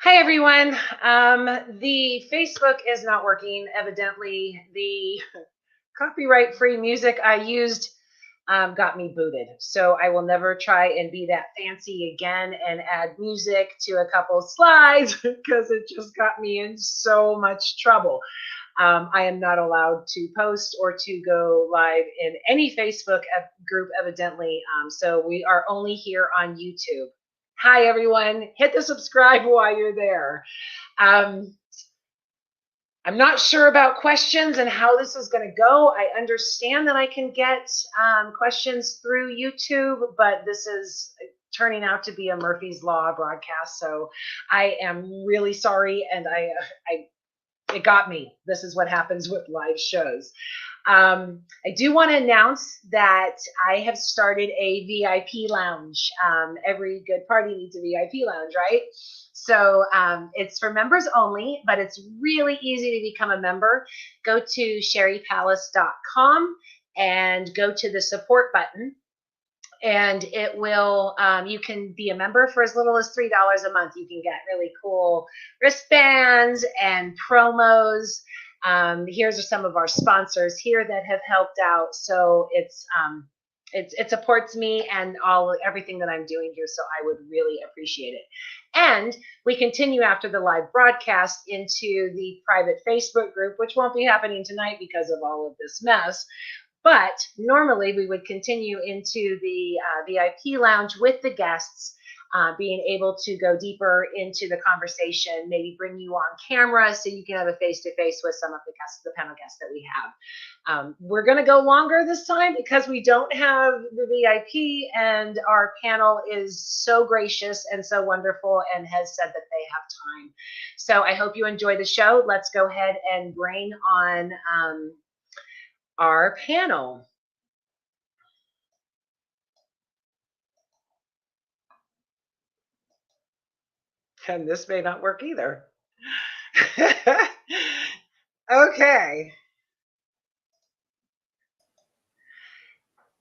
Hi, everyone. The Facebook is not working. Evidently, the copyright-free music I used got me booted. So I will never try and be that fancy again and add music to a couple slides because it just got me in so much trouble. I am not allowed to post or to go live in any Facebook group, evidently. So we are only here on YouTube. Hi, everyone. Hit the subscribe while you're there. I'm not sure about questions and how this is going to go. I understand that I can get questions through YouTube, but this is turning out to be a Murphy's Law broadcast. So I am really sorry, and it got me. This is what happens with live shows. I do want to announce that I have started a VIP lounge. Every good party needs a VIP lounge, right? So it's for members only, but it's really easy to become a member. Go to sherrypalace.com and go to the support button. And it will, you can be a member for as little as $3 a month. You can get really cool wristbands and promos. Here's are some of our sponsors here that have helped out. So it supports me and everything that I'm doing here. So I would really appreciate it. And we continue after the live broadcast into the private Facebook group, which won't be happening tonight because of all of this mess. But normally we would continue into the VIP lounge with the guests, being able to go deeper into the conversation, maybe bring you on camera so you can have a face-to-face with some of the guests, the panel guests that we have. We're going to go longer this time because we don't have the VIP, and our panel is so gracious and so wonderful and has said that they have time. So I hope you enjoy the show. Let's go ahead and bring on our panel. And this may not work either. Okay.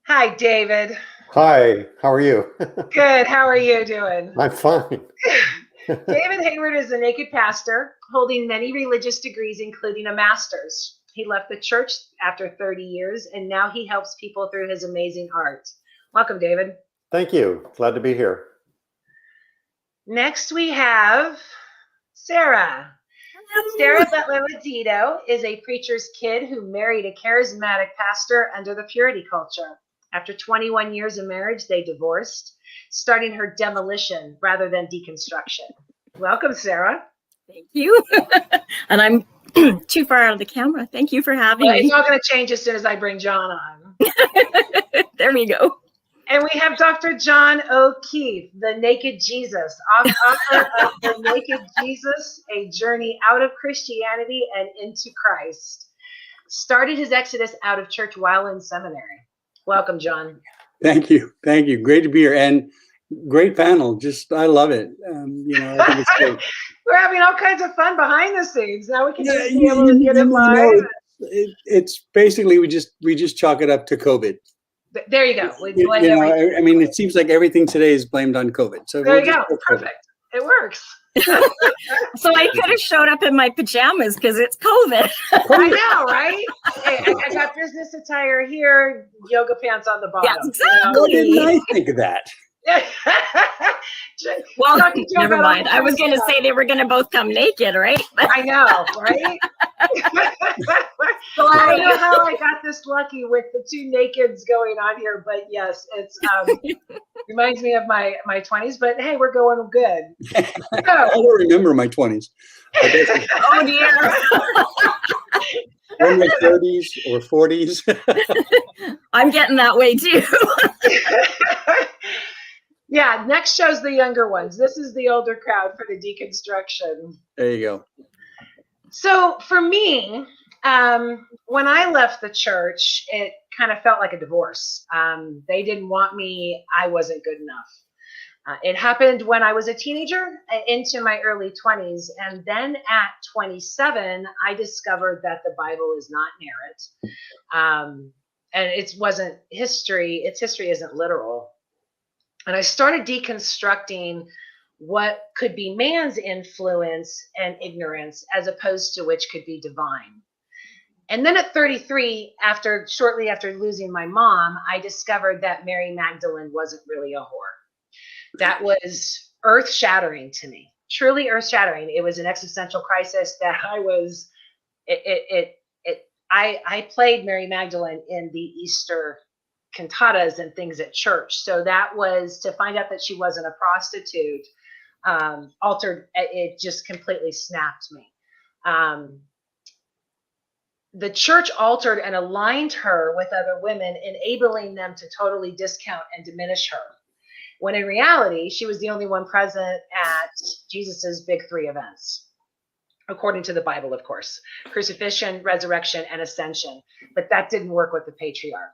Hi, David. Hi, how are you? Good. How are you doing? I'm fine. David Hayward is a naked pastor holding many religious degrees, including a master's. He left the church after 30 years, and now he helps people through his amazing art. Welcome, David. Thank you. Glad to be here. Next, we have Sarah. Sarah Butler Laudadio is a preacher's kid who married a charismatic pastor under the purity culture. After 21 years of marriage, they divorced, starting her demolition rather than deconstruction. Welcome, Sarah. Thank you. And I'm too far out of the camera. Thank you for having me. It's all going to change as soon as I bring John on. There we go. And we have Dr. John O'Keefe, the Naked Jesus, author of The Naked Jesus, A Journey Out of Christianity and Into Christ. Started his exodus out of church while in seminary. Welcome, John. Thank you. Thank you. Great to be here. And great panel. I love it. I think it's great. We're having all kinds of fun behind the scenes. Now we can just be able to get it live. It's basically, we just chalk it up to COVID. There you go. I mean, it seems like everything today is blamed on COVID. So there you go. Perfect. It works. So I could have showed up in my pajamas because it's COVID. I know, right? Hey, I got business attire here, yoga pants on the bottom. Yeah, exactly. Didn't I think of that? Well, never mind. I was going to say they were going to both come naked, right? I know, right? So I don't know how I got this lucky with the two nakeds going on here, but yes, it's reminds me of my 20s. But hey, we're going good. I don't remember my 20s. Oh dear. Or my 30s or 40s. I'm getting that way too. Yeah, next show's the younger ones. This is the older crowd for the deconstruction. There you go. So for me, when I left the church, it kind of felt like a divorce. They didn't want me. I wasn't good enough. It happened when I was a teenager into my early 20s. And then at 27, I discovered that the Bible is not narrative. And it wasn't history. Its history isn't literal. And I started deconstructing what could be man's influence and ignorance as opposed to which could be divine. And then at 33, shortly after losing my mom, I discovered that Mary Magdalene wasn't really a whore. That was earth-shattering to me, truly earth-shattering. It was an existential crisis that I played Mary Magdalene in the Easter cantatas and things at church. So that was, to find out that she wasn't a prostitute, altered, it just completely snapped me. The church altered and aligned her with other women, enabling them to totally discount and diminish her, when in reality, she was the only one present at Jesus's big three events, according to the Bible, of course: crucifixion, resurrection, and ascension. But that didn't work with the patriarch.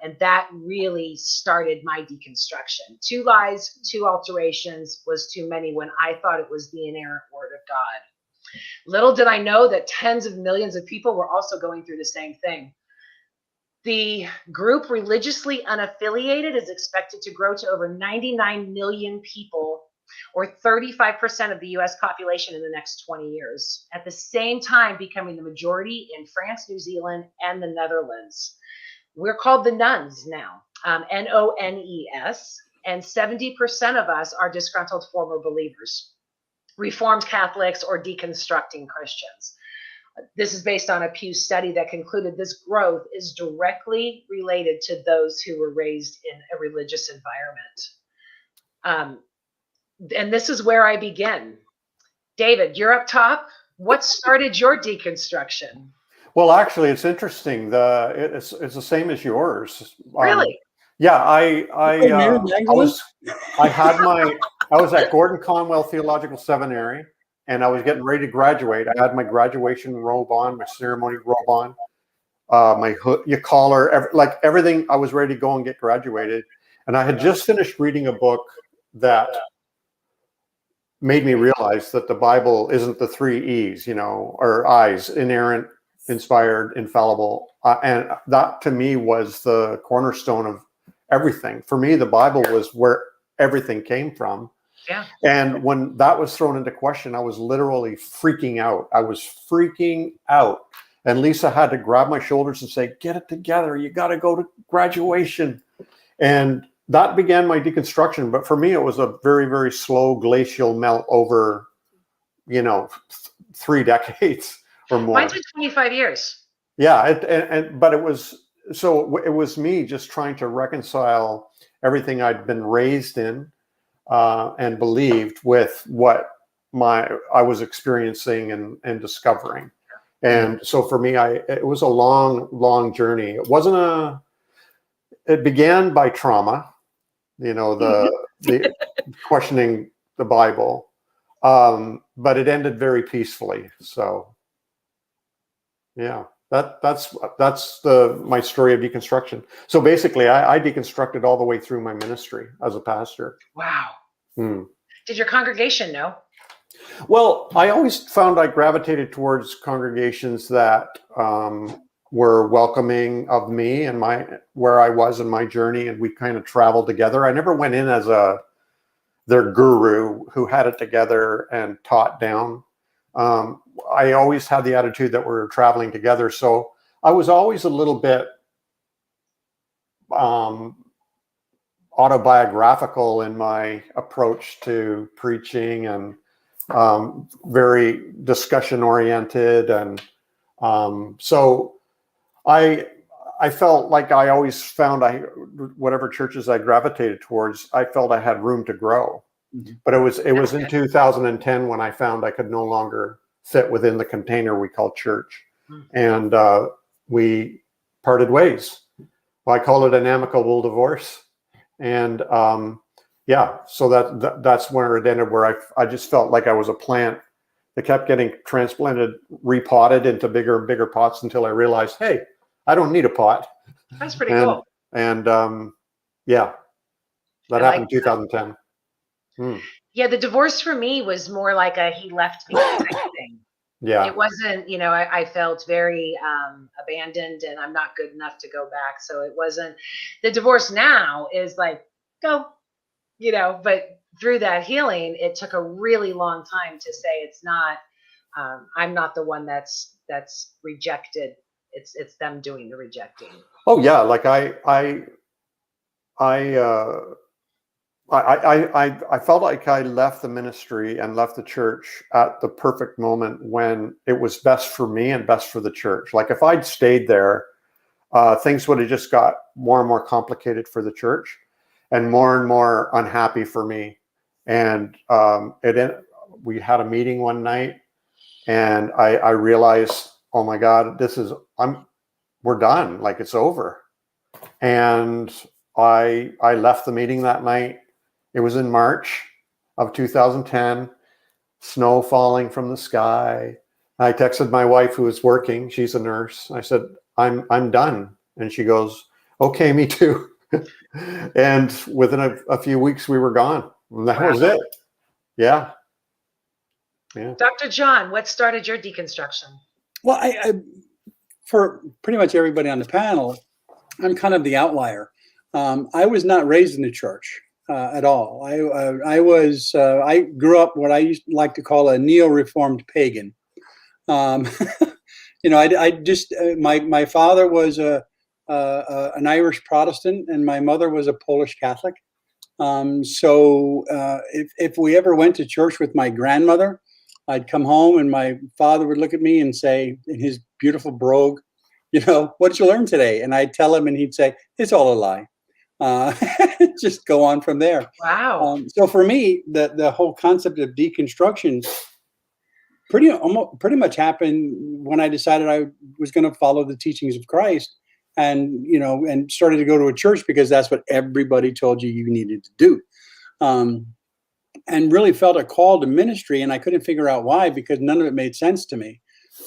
And that really started my deconstruction. 2 lies, 2 alterations was too many when I thought it was the inerrant word of God. Little did I know that tens of millions of people were also going through the same thing. The group religiously unaffiliated is expected to grow to over 99 million people, or 35% of the US population in the next 20 years, at the same time becoming the majority in France, New Zealand, and the Netherlands. We're called the nuns now, N-O-N-E-S, and 70% of us are disgruntled former believers, Reformed Catholics, or deconstructing Christians. This is based on a Pew study that concluded this growth is directly related to those who were raised in a religious environment. And this is where I begin. David, you're up top. What started your deconstruction? Well, actually, it's interesting. It's the same as yours. Really? Yeah, I was at Gordon Conwell Theological Seminary, and I was getting ready to graduate. I had my graduation robe on, my ceremony robe on, my hood, your collar, everything. I was ready to go and get graduated, and I had just finished reading a book that made me realize that the Bible isn't the 3 E's, or I's: inerrant, inspired, infallible. And that to me was the cornerstone of everything. For me, the Bible was where everything came from. Yeah. And when that was thrown into question, I was literally freaking out. I was freaking out. And Lisa had to grab my shoulders and say, "Get it together. You got to go to graduation." And that began my deconstruction. But for me, it was a very, very slow glacial melt over, 3 decades or more. Mine took 25 years. Yeah. But it was me just trying to reconcile everything I'd been raised in and believed with what I was experiencing and discovering. And so for me, it was a long, long journey. It began by trauma, the questioning the Bible, but it ended very peacefully. So yeah, that's my story of deconstruction. So basically, I deconstructed all the way through my ministry as a pastor. Wow. Did your congregation know? Well, I always found I gravitated towards congregations that were welcoming of me and where I was in my journey, and we kind of traveled together. I never went in as their guru who had it together and taught down. I always had the attitude that we were traveling together. So I was always a little bit autobiographical in my approach to preaching, and very discussion oriented. And so I felt like I always found whatever churches I gravitated towards, I felt I had room to grow. But it was in 2010 when I found I could no longer fit within the container we call church, and we parted ways. Well, I call it an amicable divorce, and so that's where it ended. Where I just felt like I was a plant that kept getting transplanted, repotted into bigger and bigger pots until I realized, hey, I don't need a pot. That's pretty cool. And that happened in 2010. Yeah, the divorce for me was more like a he left me type thing. Yeah. It wasn't, I felt very abandoned, and I'm not good enough to go back. So it wasn't. The divorce now is like, go, but through that healing, it took a really long time to say it's not. I'm not the one that's rejected. It's them doing the rejecting. Oh yeah, like I felt like I left the ministry and left the church at the perfect moment when it was best for me and best for the church. Like if I'd stayed there, things would have just got more and more complicated for the church and more unhappy for me. And we had a meeting one night, and I realized, oh my God, we're done. Like it's over. And I left the meeting that night. It was in March of 2010, snow falling from the sky. I texted my wife, who was working. She's a nurse. I said, I'm done. And she goes, okay, me too. And within a few weeks, we were gone. And that was it. Yeah. Yeah. Dr. John, what started your deconstruction? Well, I for pretty much everybody on the panel, I'm kind of the outlier. I was not raised in the church at all. I grew up what I used to like to call a neo-reformed pagan. You know, I just my father was an Irish Protestant, and my mother was a Polish Catholic. So if we ever went to church with my grandmother, I'd come home and my father would look at me and say, in his beautiful brogue, you know, what did you learn today? And I'd tell him, and he'd say, it's all a lie. Just go on from there. Wow. So for me, the whole concept of deconstruction pretty much happened when I decided I was going to follow the teachings of Christ, and and started to go to a church because that's what everybody told you needed to do. And really felt a call to ministry, and I couldn't figure out why, because none of it made sense to me.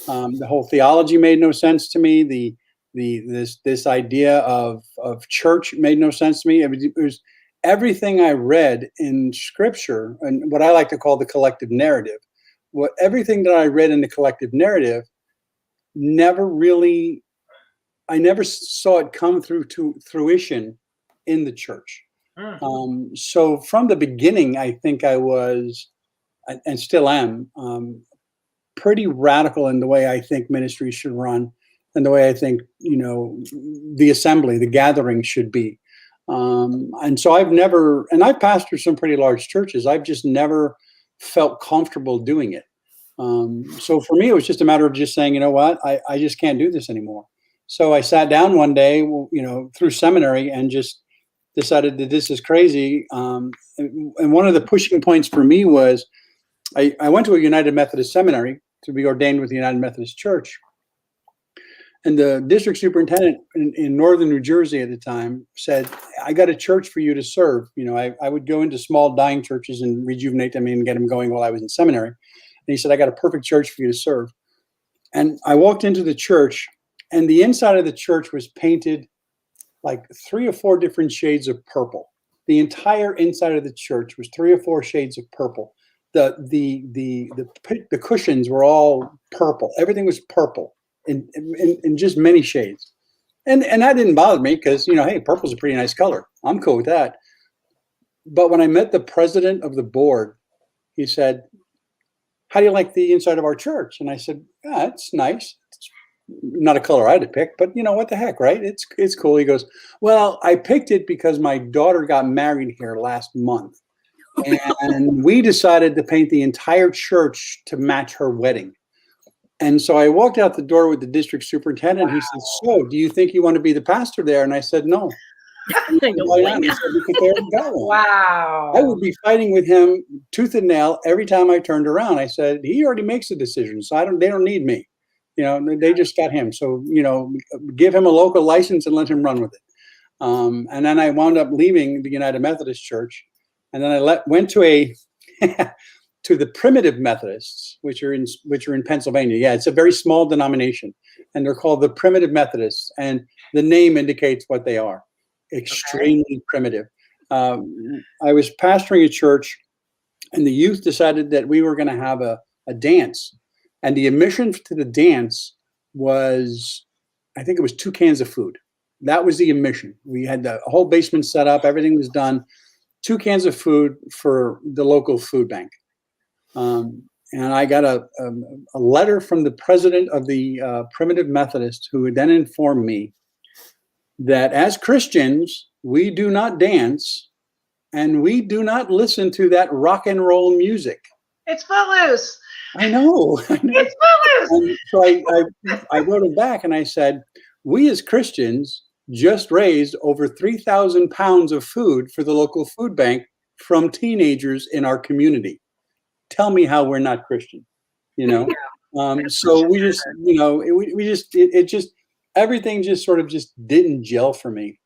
The whole theology made no sense to me. This idea of church made no sense to me. It was everything I read in Scripture, and what I like to call the collective narrative. Everything that I read in the collective narrative, I never saw it come through to fruition in the church. So from the beginning, I think I was, and still am, pretty radical in the way I think ministry should run, and the way I think, the assembly, the gathering should be. And so I've pastored some pretty large churches. I've just never felt comfortable doing it. So for me, it was just a matter of just saying, you know what, I just can't do this anymore. So I sat down one day, through seminary, and just decided that this is crazy. And one of the pushing points for me was I went to a United Methodist seminary to be ordained with the United Methodist Church. And the district superintendent in northern New Jersey at the time said, I got a church for you to serve. I would go into small dying churches and rejuvenate them and get them going while I was in seminary. And he said, I got a perfect church for you to serve. And I walked into the church, and the inside of the church was painted like 3 or 4 different shades of purple. The entire inside of the church was 3 or 4 shades of purple. The cushions were all purple. Everything was purple in just many shades. And that didn't bother me because, hey, purple's a pretty nice color. I'm cool with that. But when I met the president of the board, he said, how do you like the inside of our church? And I said, yeah, it's nice. It's not a color I had to pick, but what the heck, right? It's cool. He goes, well, I picked it because my daughter got married here last month. And we decided to paint the entire church to match her wedding. And so I walked out the door with the district superintendent. Wow. He said, so do you think you want to be the pastor there? And I said, no. He said, wow. I would be fighting with him tooth and nail every time I turned around. I said, he already makes a decision, so they don't need me. They just got him. So, give him a local license and let him run with it. And then I wound up leaving the United Methodist Church. And then I went to to the Primitive Methodists, which are in Pennsylvania. Yeah, it's a very small denomination, and they're called the Primitive Methodists. And the name indicates what they are: extremely primitive. I was pastoring a church, and the youth decided that we were going to have a dance, and the admission to the dance was, I think it was 2 cans of food. That was the admission. We had the whole basement set up, everything was done. 2 cans of food for the local food bank. And I got a letter from the president of the Primitive Methodists, who would then inform me that as Christians, we do not dance and we do not listen to that rock and roll music. It's Footloose. I know. It's Footloose. And so I wrote him back and I said, we as Christians just raised over 3,000 pounds of food for the local food bank from teenagers in our community. Tell me how we're not Christian, you know? So we just, you know, it just, everything just sort of just didn't gel for me.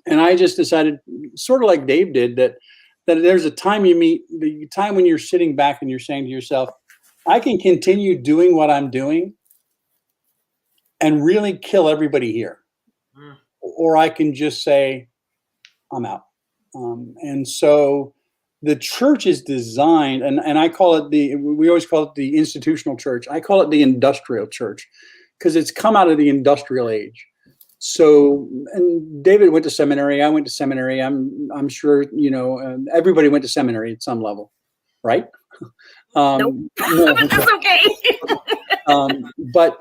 And I just decided, sort of like Dave did, that there's a time the time when you're sitting back and you're saying to yourself, I can continue doing what I'm doing and really kill everybody here. Or I can just say, I'm out. And so the church is designed, and I call it we always call it the institutional church. I call it the industrial church because it's come out of the industrial age. So, and David went to seminary. I went to seminary. I'm sure, you know, everybody went to seminary at some level, right? Nope. No. That's okay. But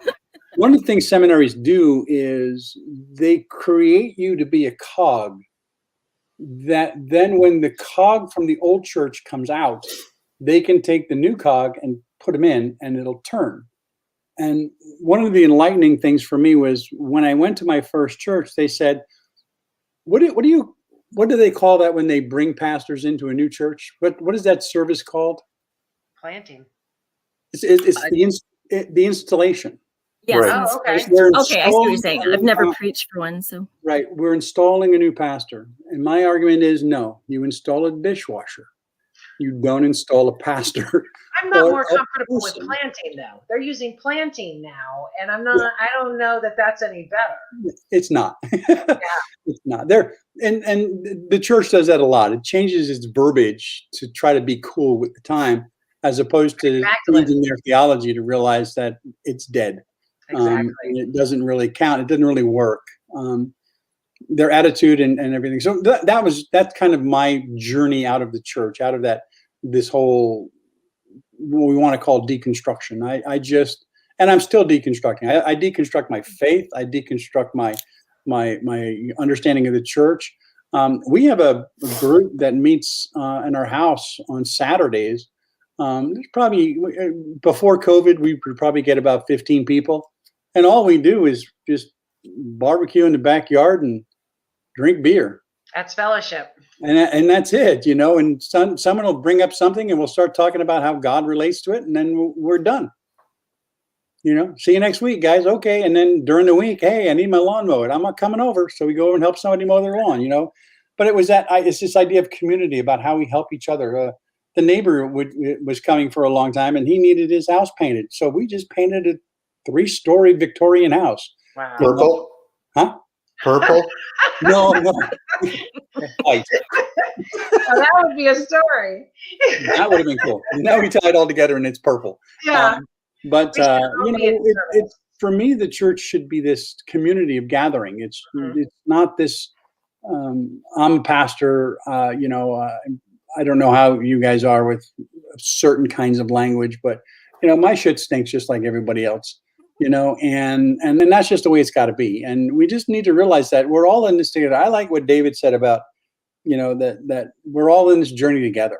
one of the things seminaries do is they create you to be a cog that then when the cog from the old church comes out, they can take the new cog and put them in and it'll turn. And one of the enlightening things for me was when I went to my first church, they said, what do they call that when they bring pastors into a new church? What is that service called? Planting. It's the installation. Yes. Right. Oh, okay. Okay, I see what you're saying. I've never preached for one, so. Right. We're installing a new pastor. And my argument is no, you install a dishwasher. You don't install a pastor. I'm not more comfortable with planting though. They're using planting now, and I don't know that that's any better. It's not. Yeah. It's not. And the church does that a lot. It changes its verbiage to try to be cool with the time, as opposed to changing their theology to realize that it's dead. Exactly. And it doesn't really count. It doesn't really work. Their attitude and everything. So that's kind of my journey out of the church, out of this whole, what we want to call deconstruction. And I'm still deconstructing. I deconstruct my faith. I deconstruct my understanding of the church. We have a group that meets in our house on Saturdays. There's probably, before COVID, we would probably get about 15 people. And all we do is just barbecue in the backyard and drink beer. That's fellowship. And that's it, you know, and someone will bring up something and we'll start talking about how God relates to it. And then we're done. You know, see you next week, guys. Okay. And then during the week, hey, I need my lawn mowed. I'm not coming over. So we go over and help somebody mow their lawn, you know. But it's this idea of community, about how we help each other. The neighbor was coming for a long time and he needed his house painted. So we just painted a 3-story Victorian house. Wow. Purple? Huh? Purple? No. White. Well, that would be a story. That would have been cool. Now we tie it all together and it's purple. Yeah. But you know, it's for me, the church should be this community of gathering. It's not this. I'm a pastor. You know, I don't know how you guys are with certain kinds of language, but you know, my shit stinks just like everybody else. You know, and then that's just the way it's got to be. And we just need to realize that we're all in this together. I like what David said about, you know, that we're all in this journey together.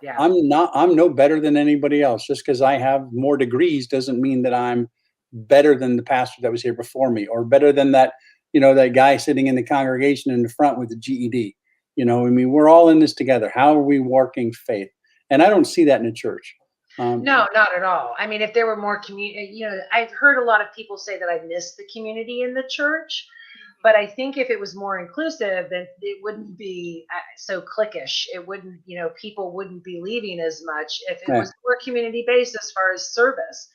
Yeah. I'm no better than anybody else. Just because I have more degrees doesn't mean that I'm better than the pastor that was here before me, or better than that, you know, that guy sitting in the congregation in the front with the GED. You know, I mean, we're all in this together. How are we working faith? And I don't see that in the church. No, not at all. I mean, if there were more community, you know, I've heard a lot of people say that I miss the community in the church, but I think if it was more inclusive, then it wouldn't be so cliquish. It wouldn't, you know, people wouldn't be leaving as much if it was more community based as far as service,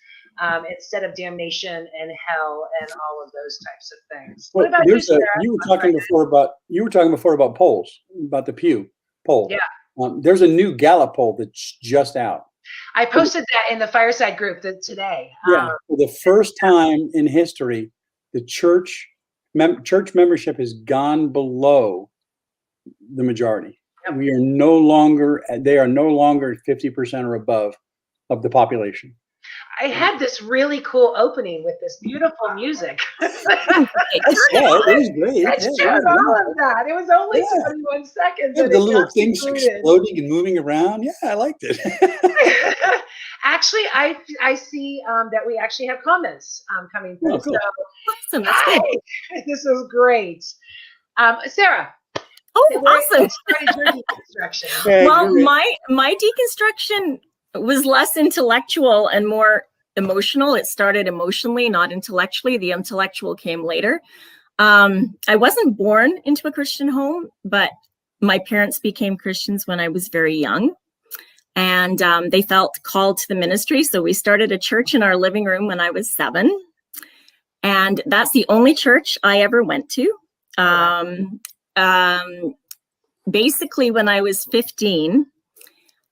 instead of damnation and hell and all of those types of things. What about you, Sarah? You were talking before about polls, about the Pew poll. Yeah. There's a new Gallup poll that's just out. I posted that in the Fireside group today. Yeah, for the first time in history, the church membership has gone below the majority. We are no longer, they are no longer 50% or above of the population. I had this really cool opening with this beautiful music. It was great. Let's turn all of that. It was only 21 seconds. Yeah, and the it little got things concluded. exploding and moving around. Yeah, I liked it. Actually, I see that we actually have comments coming through. Oh, cool. So, Awesome. That's good. this is great. Sarah. Oh, awesome. Started your deconstruction. Well, my deconstruction was less intellectual and more emotional. It started emotionally, not intellectually. The intellectual came later. I wasn't born into a Christian home, but my parents became Christians when I was very young. And they felt called to the ministry. So we started a church in our living room when I was 7. And that's the only church I ever went to. Basically, when I was 15,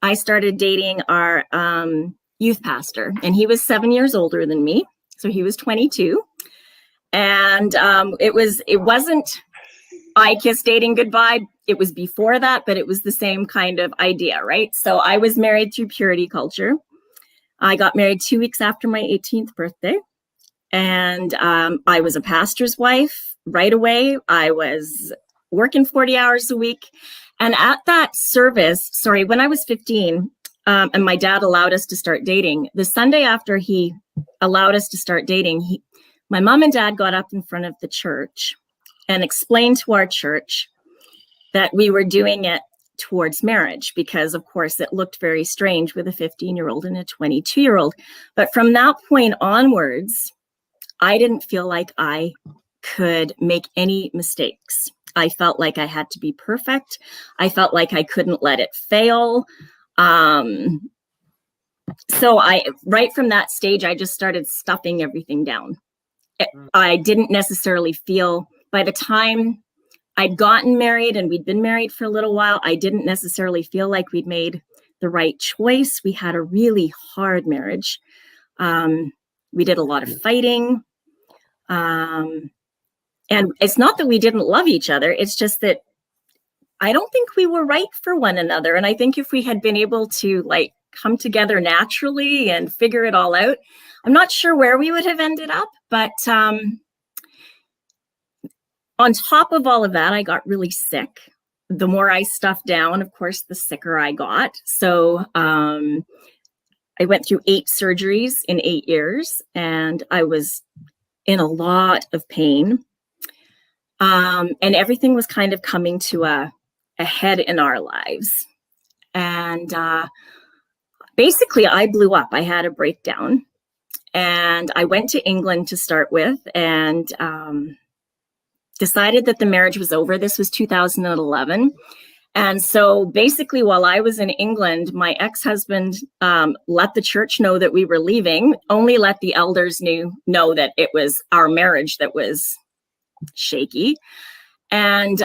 I started dating our youth pastor, and he was 7 years older than me. So he was 22. And it wasn't I kissed dating goodbye. It was before that, but it was the same kind of idea, right? So I was married through purity culture. I got married 2 weeks after my 18th birthday. And I was a pastor's wife right away. I was working 40 hours a week. And at that service, when I was 15, and my dad allowed us to start dating, the Sunday after he allowed us to start dating, my mom and dad got up in front of the church and explained to our church that we were doing it towards marriage, because of course it looked very strange with a 15-year-old and a 22-year-old. But from that point onwards, I didn't feel like I could make any mistakes. I felt like I had to be perfect. I felt like I couldn't let it fail. So right from that stage, I just started stuffing everything down. I didn't necessarily feel, by the time I'd gotten married and we'd been married for a little while, I didn't necessarily feel like we'd made the right choice. We had a really hard marriage. We did a lot of fighting. And it's not that we didn't love each other. It's just that I don't think we were right for one another. And I think if we had been able to come together naturally and figure it all out, I'm not sure where we would have ended up. But on top of all of that, I got really sick. The more I stuffed down, of course, the sicker I got. So I went through 8 surgeries in 8 years, and I was in a lot of pain. And everything was kind of coming to a head in our lives. And basically, I blew up. I had a breakdown. And I went to England to start with, and decided that the marriage was over. This was 2011. And so basically, while I was in England, my ex-husband let the church know that we were leaving, only let the elders know that it was our marriage that was shaky. And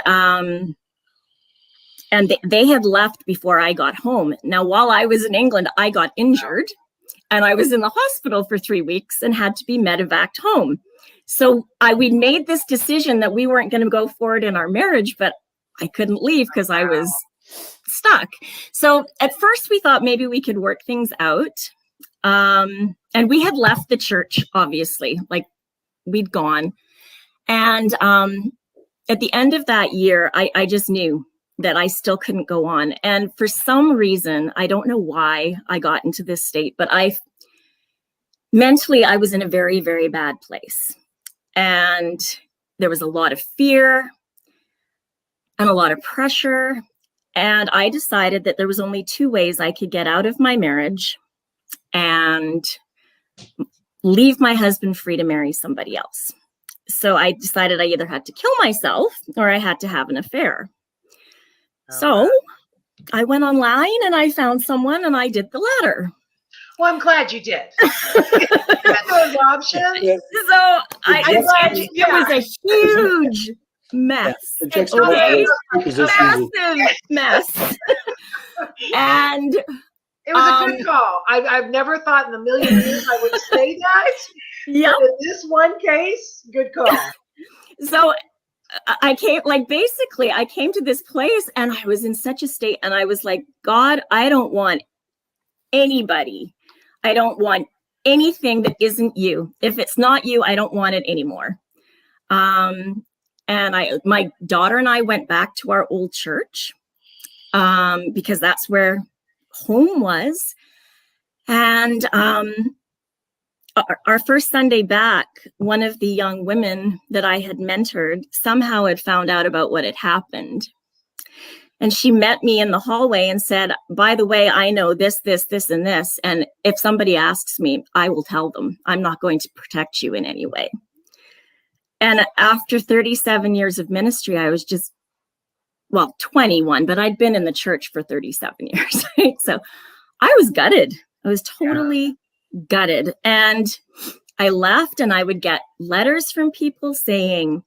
they had left before I got home. Now, while I was in England, I got injured, and I was in the hospital for 3 weeks and had to be medevaced home. So we made this decision that we weren't going to go forward in our marriage, but I couldn't leave because I was stuck. So at first we thought maybe we could work things out. And we had left the church, obviously, we'd gone. And at the end of that year, I just knew that I still couldn't go on. And for some reason, I don't know why I got into this state, but mentally, I was in a very, very bad place. And there was a lot of fear and a lot of pressure. And I decided that there was only 2 ways I could get out of my marriage and leave my husband free to marry somebody else. So I decided I either had to kill myself or I had to have an affair. So I went online and I found someone and I did the latter. Well, I'm glad you did. Those options. Yeah. So it was a huge mess. Yeah. Massive mess. And it was a good call. I've never thought in a million years I would say that. Yeah. But in this one case, good call. So I came, like, basically I came to this place and I was in such a state, and I was like, God, I don't want anybody. I don't want anything that isn't you. If it's not you, I don't want it anymore. And my daughter and I went back to our old church, because that's where home was. And our first Sunday back, one of the young women that I had mentored somehow had found out about what had happened. And she met me in the hallway and said, by the way, I know this, this, this, and this. And if somebody asks me, I will tell them. I'm not going to protect you in any way. And after 37 years of ministry, I was just, well, 21, but I'd been in the church for 37 years. Right? So I was gutted. I was totally gutted. And I left, and I would get letters from people saying,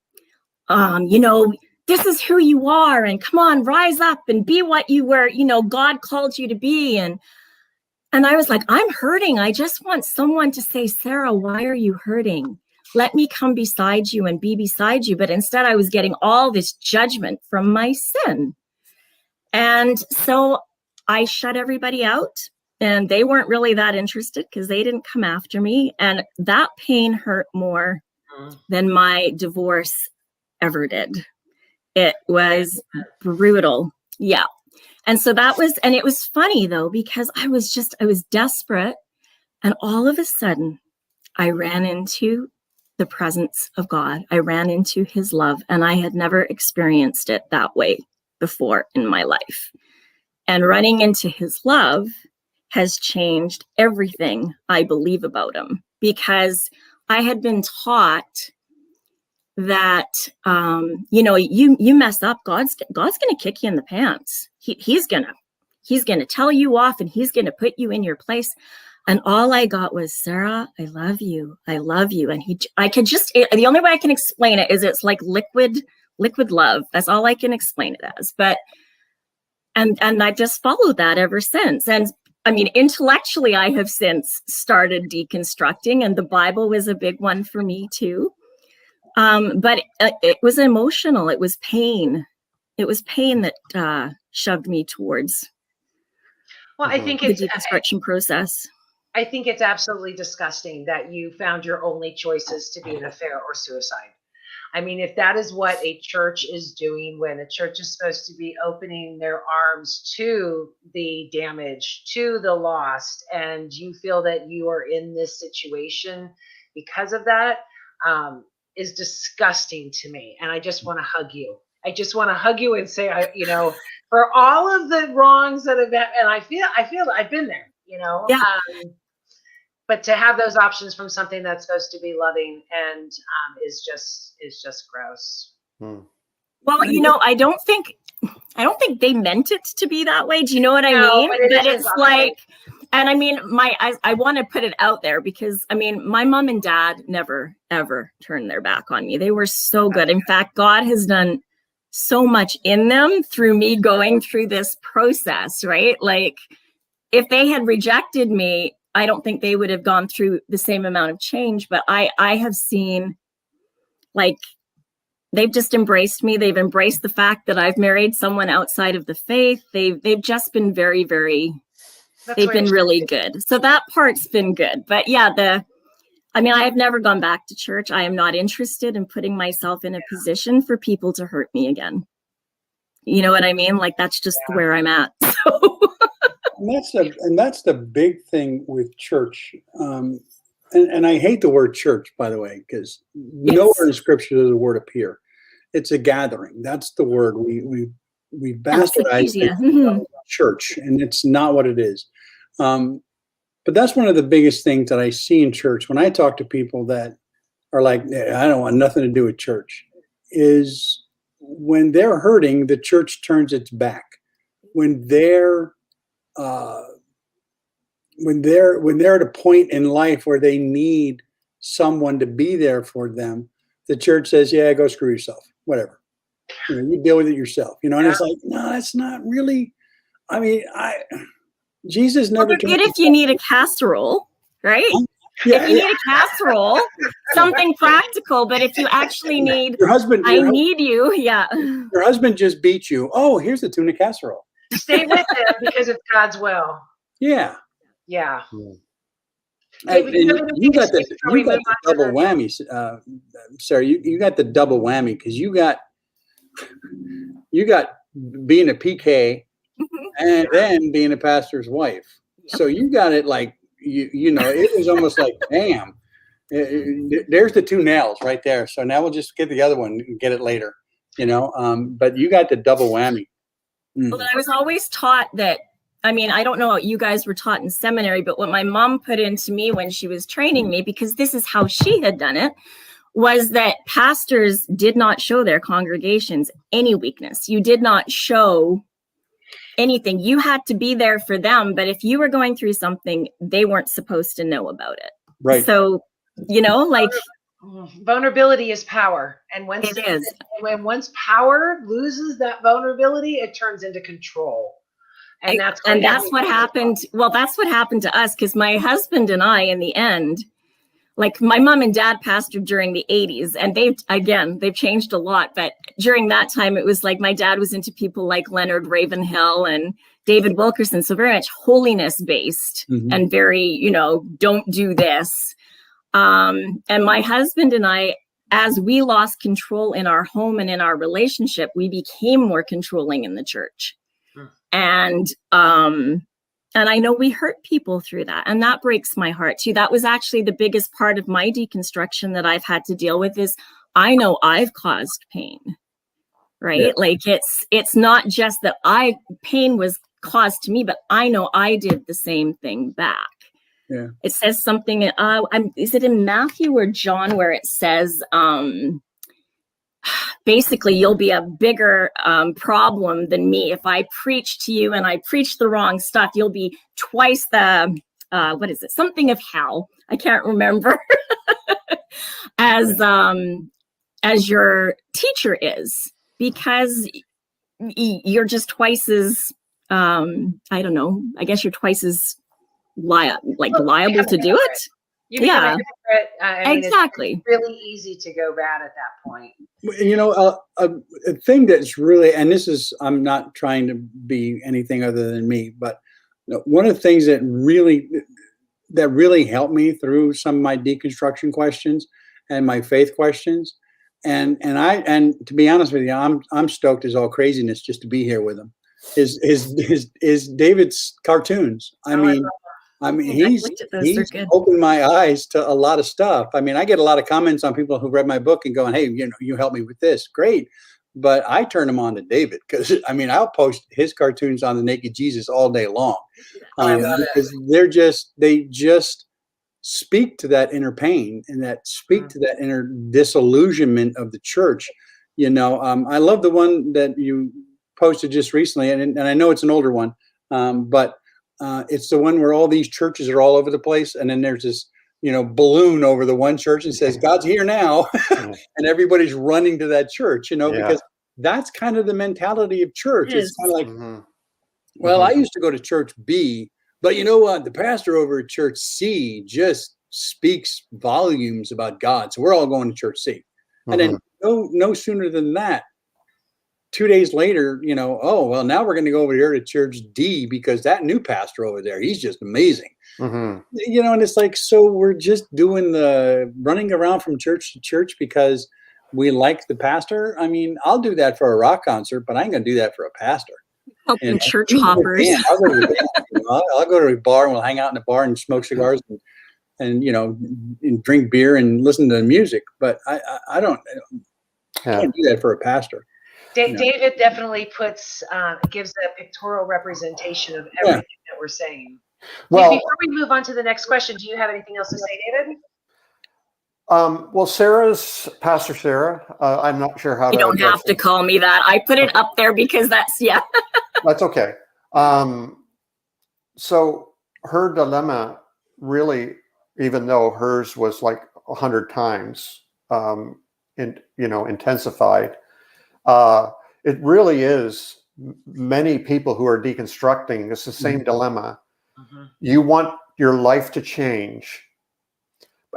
this is who you are, and come on, rise up and be what you were, God called you to be. And I was like, I'm hurting. I just want someone to say, Sarah, why are you hurting? Let me come beside you and be beside you. But instead, I was getting all this judgment from my sin. And so I shut everybody out, and they weren't really that interested because they didn't come after me. And that pain hurt more than my divorce ever did. It was brutal. Yeah. And so that was, and it was funny though, because I was desperate. And all of a sudden I ran into the presence of God. I ran into his love, and I had never experienced it that way before in my life. And running into his love has changed everything I believe about him, because I had been taught that, you mess up, God's going to kick you in the pants. He's going to tell you off, and he's going to put you in your place. And all I got was, Sarah, I love you. I love you. And the only way I can explain it is it's like liquid love. That's all I can explain it as. But, and I just followed that ever since. And I mean, intellectually, I have since started deconstructing, and the Bible was a big one for me too. But it was emotional. It was pain. It was pain that shoved me towards I think the deconstruction process. I think it's absolutely disgusting that you found your only choices to be an affair or suicide. I mean, if that is what a church is doing, when a church is supposed to be opening their arms to the damaged, to the lost, and you feel that you are in this situation because of that, is disgusting to me. And I just want to hug you. I just want to hug you and say, for all of the wrongs that have been, and I feel I've been there, Yeah. But to have those options from something that's supposed to be loving and is just gross. Hmm. Well, I don't think they meant it to be that way. Do you know what I mean? But it's like, and I mean, I want to put it out there, because I mean, my mom and dad never, ever turned their back on me. They were so good. In fact, God has done so much in them through me going through this process, right? Like, if they had rejected me, I don't think they would have gone through the same amount of change. But I have seen, like, they've just embraced me. They've embraced the fact that I've married someone outside of the faith. They've just been very, very, they've been really good. So that part's been good. But yeah, I have never gone back to church. I am not interested in putting myself in a position for people to hurt me again. You know what I mean? Like, that's just where I'm at. So. And that's the big thing with church. And I hate the word church, by the way, because nowhere in Scripture does the word appear. It's a gathering. That's the word. We bastardized church, and it's not what it is. But that's one of the biggest things that I see in church when I talk to people that are like, I don't want nothing to do with church, is when they're hurting, the church turns its back. When they're at a point in life where they need someone to be there for them, the church says, yeah, go screw yourself, whatever. You deal with it yourself, and it's like, no, that's not really, Jesus never. Well, good if you need a casserole, right? Yeah, If you need a casserole, something practical, but if you actually need, your husband, need you, yeah. Your husband just beat you. Oh, here's the tuna casserole. Stay with him because it's God's will. Yeah. Yeah. And David, you got the double whammy, Sarah. You got the double whammy because you got being a PK and then being a pastor's wife. So you got it like you know, it was almost like, damn, there's the two nails right there. So now we'll just get the other one and get it later, you know. But you got the double whammy. Well, I was always taught that. I mean, I don't know what you guys were taught in seminary, but what my mom put into me when she was training me, because this is how she had done it, was that pastors did not show their congregations any weakness. You did not show anything. You had to be there for them. But if you were going through something, they weren't supposed to know about it. Right. So, you know, like, vulnerability is power. And when once power loses that vulnerability, it turns into control. And that's what happened. Well, that's what happened to us, because my husband and I, in the end, like, my mom and dad pastored during the 80s, and they've changed a lot. But during that time, it was like my dad was into people like Leonard Ravenhill and David Wilkerson. So very much holiness based and very, you know, don't do this. And my husband and I, as we lost control in our home and in our relationship, we became more controlling in the church. And I know we hurt people through that. And that breaks my heart too. That was actually the biggest part of my deconstruction that I've had to deal with, is I know I've caused pain, right? Yeah. Like it's not just that pain was caused to me, but I know I did the same thing back. Yeah. It says something, is it in Matthew or John, where it says, basically, you'll be a bigger problem than me. If I preach to you and I preach the wrong stuff, you'll be twice the, what is it? Something of hell. I can't remember. as your teacher is, because you're just twice as, I don't know, I guess you're twice as liable to do it. Yeah, exactly. It's really easy to go bad at that point. You know, a thing that's really, and this is, I'm not trying to be anything other than me, but one of the things that really helped me through some of my deconstruction questions and my faith questions, and to be honest with you, I'm stoked as all craziness just to be here with him. Is David's cartoons. I mean, he's opened my eyes to a lot of stuff. I mean, I get a lot of comments on people who read my book and going, hey, you know, you helped me with this. Great. But I turn them on to David, because, I mean, I'll post his cartoons on the Naked Jesus all day long. Because they just speak to that inner pain and that speak to that inner disillusionment of the church. You know, I love the one that you posted just recently, and I know it's an older one, but it's the one where all these churches are all over the place, and then there's this, you know, balloon over the one church and says, God's here now, and everybody's running to that church, you know, because that's kind of the mentality of church. It's kind of like, well, I used to go to church B, but you know what? The pastor over at church C just speaks volumes about God, so we're all going to church C. And then no sooner than that, 2 days later, you know, oh, well, now we're going to go over here to church D because that new pastor over there, he's just amazing. You know, and it's like, so we're just doing the running around from church to church because we like the pastor. I mean, I'll do that for a rock concert, but I ain't going to do that for a pastor. And church hoppers. I'll go to a bar and we'll hang out in a bar and smoke cigars and you know, and drink beer and listen to music. But I can't do that for a pastor. David definitely gives a pictorial representation of everything that we're saying. Well, before we move on to the next question, do you have anything else to say, David? Well, Pastor Sarah, I'm not sure how to. You don't have to call me that. I put it up there because that's, That's okay. So her dilemma really, even though hers was like 100 times, intensified, it really is many people who are deconstructing. It's the same dilemma. You want your life to change,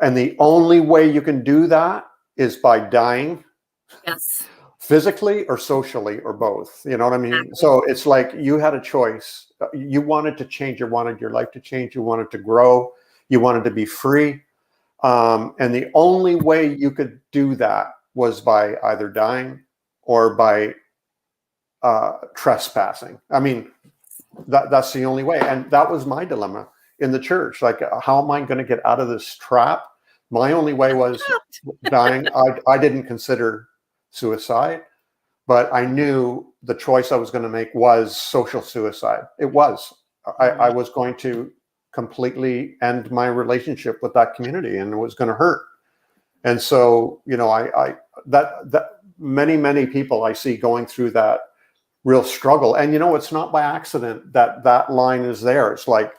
And the only way you can do that is by dying. Yes. Physically or socially or both. You know what I mean? Exactly. So it's like you had a choice. You wanted to change. You wanted your life to change. You wanted to grow. You wanted to be free. And the only way you could do that was by either dying or by trespassing. I mean, that's the only way. And that was my dilemma in the church. Like, how am I going to get out of this trap? My only way was dying. I didn't consider suicide, but I knew the choice I was going to make was social suicide. It was. I was going to completely end my relationship with that community, and it was going to hurt. And so, you know, that many people I see going through that real struggle. And, you know, it's not by accident that line is there. It's like,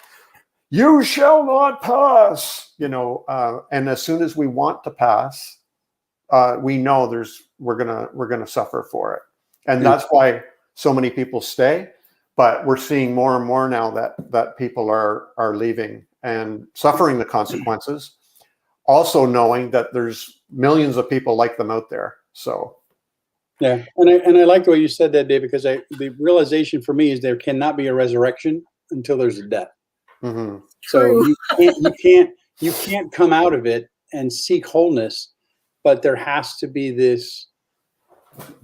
you shall not pass, you know, and as soon as we want to pass, we know we're gonna suffer for it. And that's why so many people stay. But we're seeing more and more now that people are leaving and suffering the consequences, also knowing that there's millions of people like them out there. So yeah, and I like the way you said that, Dave, because the realization for me is there cannot be a resurrection until there's a death. mm-hmm. So you can't come out of it and seek wholeness, but there has to be this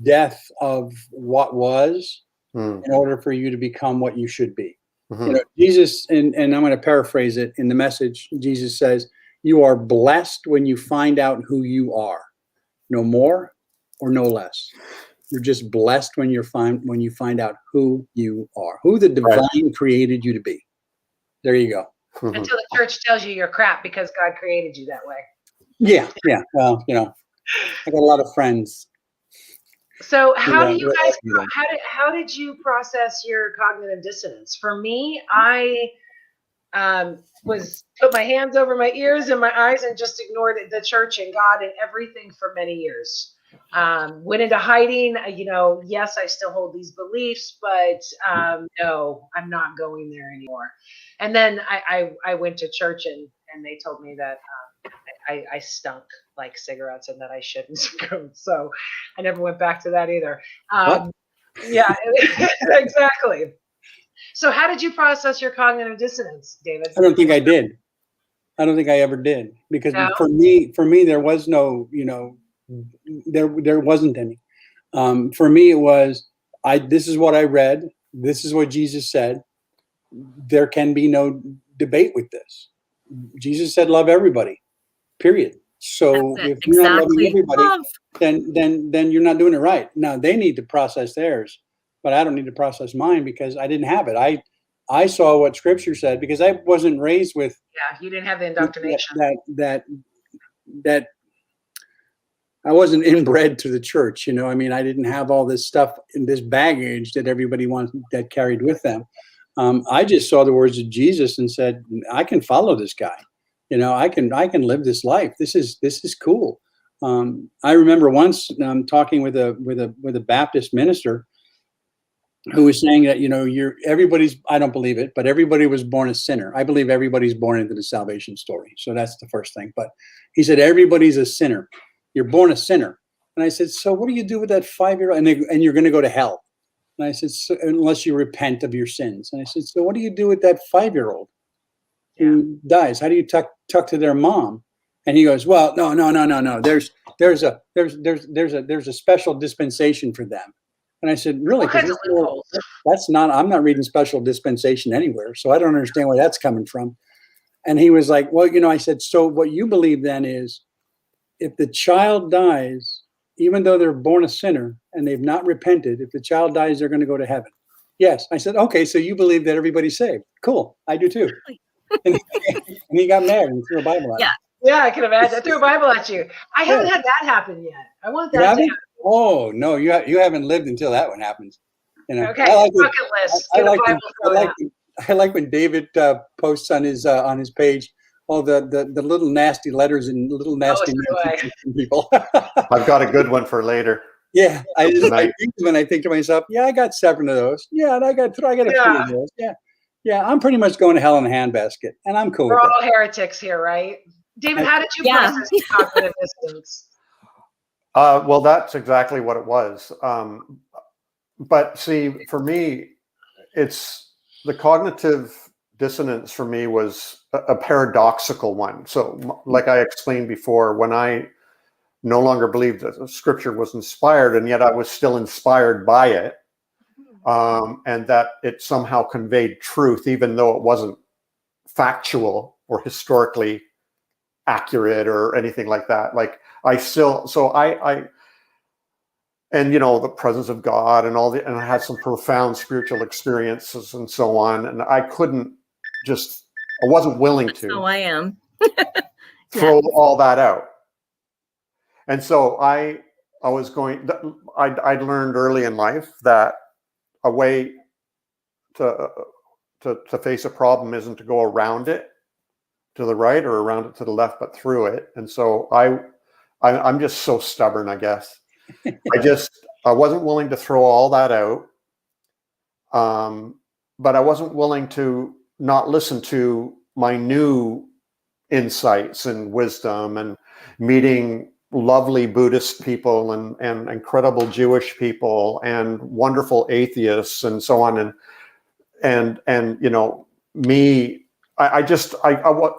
death of what was in order for you to become what you should be. Mm-hmm. You know, Jesus, and I'm going to paraphrase it in the Message. Jesus says, "You are blessed when you find out who you are, no more or no less. You're just blessed when you find out who you are, who the divine created you to be." There you go. Mm-hmm. Until the church tells you you're crap because God created you that way. Yeah. Well, you know, I got a lot of friends. So how do you guys? How did you process your cognitive dissonance? For me, I put my hands over my ears and my eyes and just ignored the church and God and everything for many years. Went into hiding. You know, yes, I still hold these beliefs, but no, I'm not going there anymore. And then I went to church and they told me that I stunk like cigarettes and that I shouldn't go. So I never went back to that either. Yeah, exactly. So how did you process your cognitive dissonance, David? I don't think I did. I don't think I ever did, because for me, there was no, you know, there wasn't any. For me, it was, this is what I read. This is what Jesus said. There can be no debate with this. Jesus said, love everybody, period. So if you're not loving everybody, then you're not doing it right. Now they need to process theirs, but I don't need to process mine because I didn't have it. I saw what Scripture said because I wasn't raised with. Yeah, you didn't have the indoctrination. That I wasn't inbred to the church. You know, I mean, I didn't have all this stuff in this baggage that everybody that carried with them. I just saw the words of Jesus and said, I can follow this guy. You know, I can live this life. This is cool. I remember once talking with a Baptist minister who was saying that, you know, I don't believe it, but everybody was born a sinner. I believe everybody's born into the salvation story. So that's the first thing. But he said, everybody's a sinner. You're born a sinner. And I said, so what do you do with that 5-year-old? And you're going to go to hell. And I said, so, unless you repent of your sins. And I said, so what do you do with that 5-year-old who dies? How do you tuck to their mom? And he goes, well, no. There's a special dispensation for them. And I said, really? I'm not reading special dispensation anywhere. So I don't understand where that's coming from. And he was like, well, you know, I said, so what you believe then is if the child dies, even though they're born a sinner and they've not repented, if the child dies, they're going to go to heaven. Yes. I said, okay, so you believe that everybody's saved. Cool. I do too. And he got mad and threw a Bible at me. Yeah, I can imagine. I threw a Bible at you. I haven't had that happen yet. I want that to happen. Oh, no, you haven't lived until that one happens. You know, okay, bucket list. I like when David posts on his page all the little nasty letters and little nasty from people. I've got a good one for later. Yeah, I think to myself, yeah, I got 7 of those. Yeah, and I got a few of those. Yeah, I'm pretty much going to hell in a handbasket, and I'm cool. We're all heretics here, right? David, how did you Yeah. process cognitive dissonance? Well, that's exactly what it was. But see, for me, it's the cognitive dissonance for me was a paradoxical one. So like I explained before, when I no longer believed that the scripture was inspired, and yet I was still inspired by it, and that it somehow conveyed truth, even though it wasn't factual or historically accurate or anything like that. Like I still, so I and you know, the presence of God and all the, and I had some profound spiritual experiences and so on, and I couldn't just, I wasn't willing That's to how I am. throw all that out. And so I was going, I'd learned early in life that a way to face a problem isn't to go around it to the right or around it to the left, but through it. And so I'm just so stubborn, I guess. I wasn't willing to throw all that out. But I wasn't willing to not listen to my new insights and wisdom and meeting lovely Buddhist people and incredible Jewish people and wonderful atheists and so on. And you know, me, I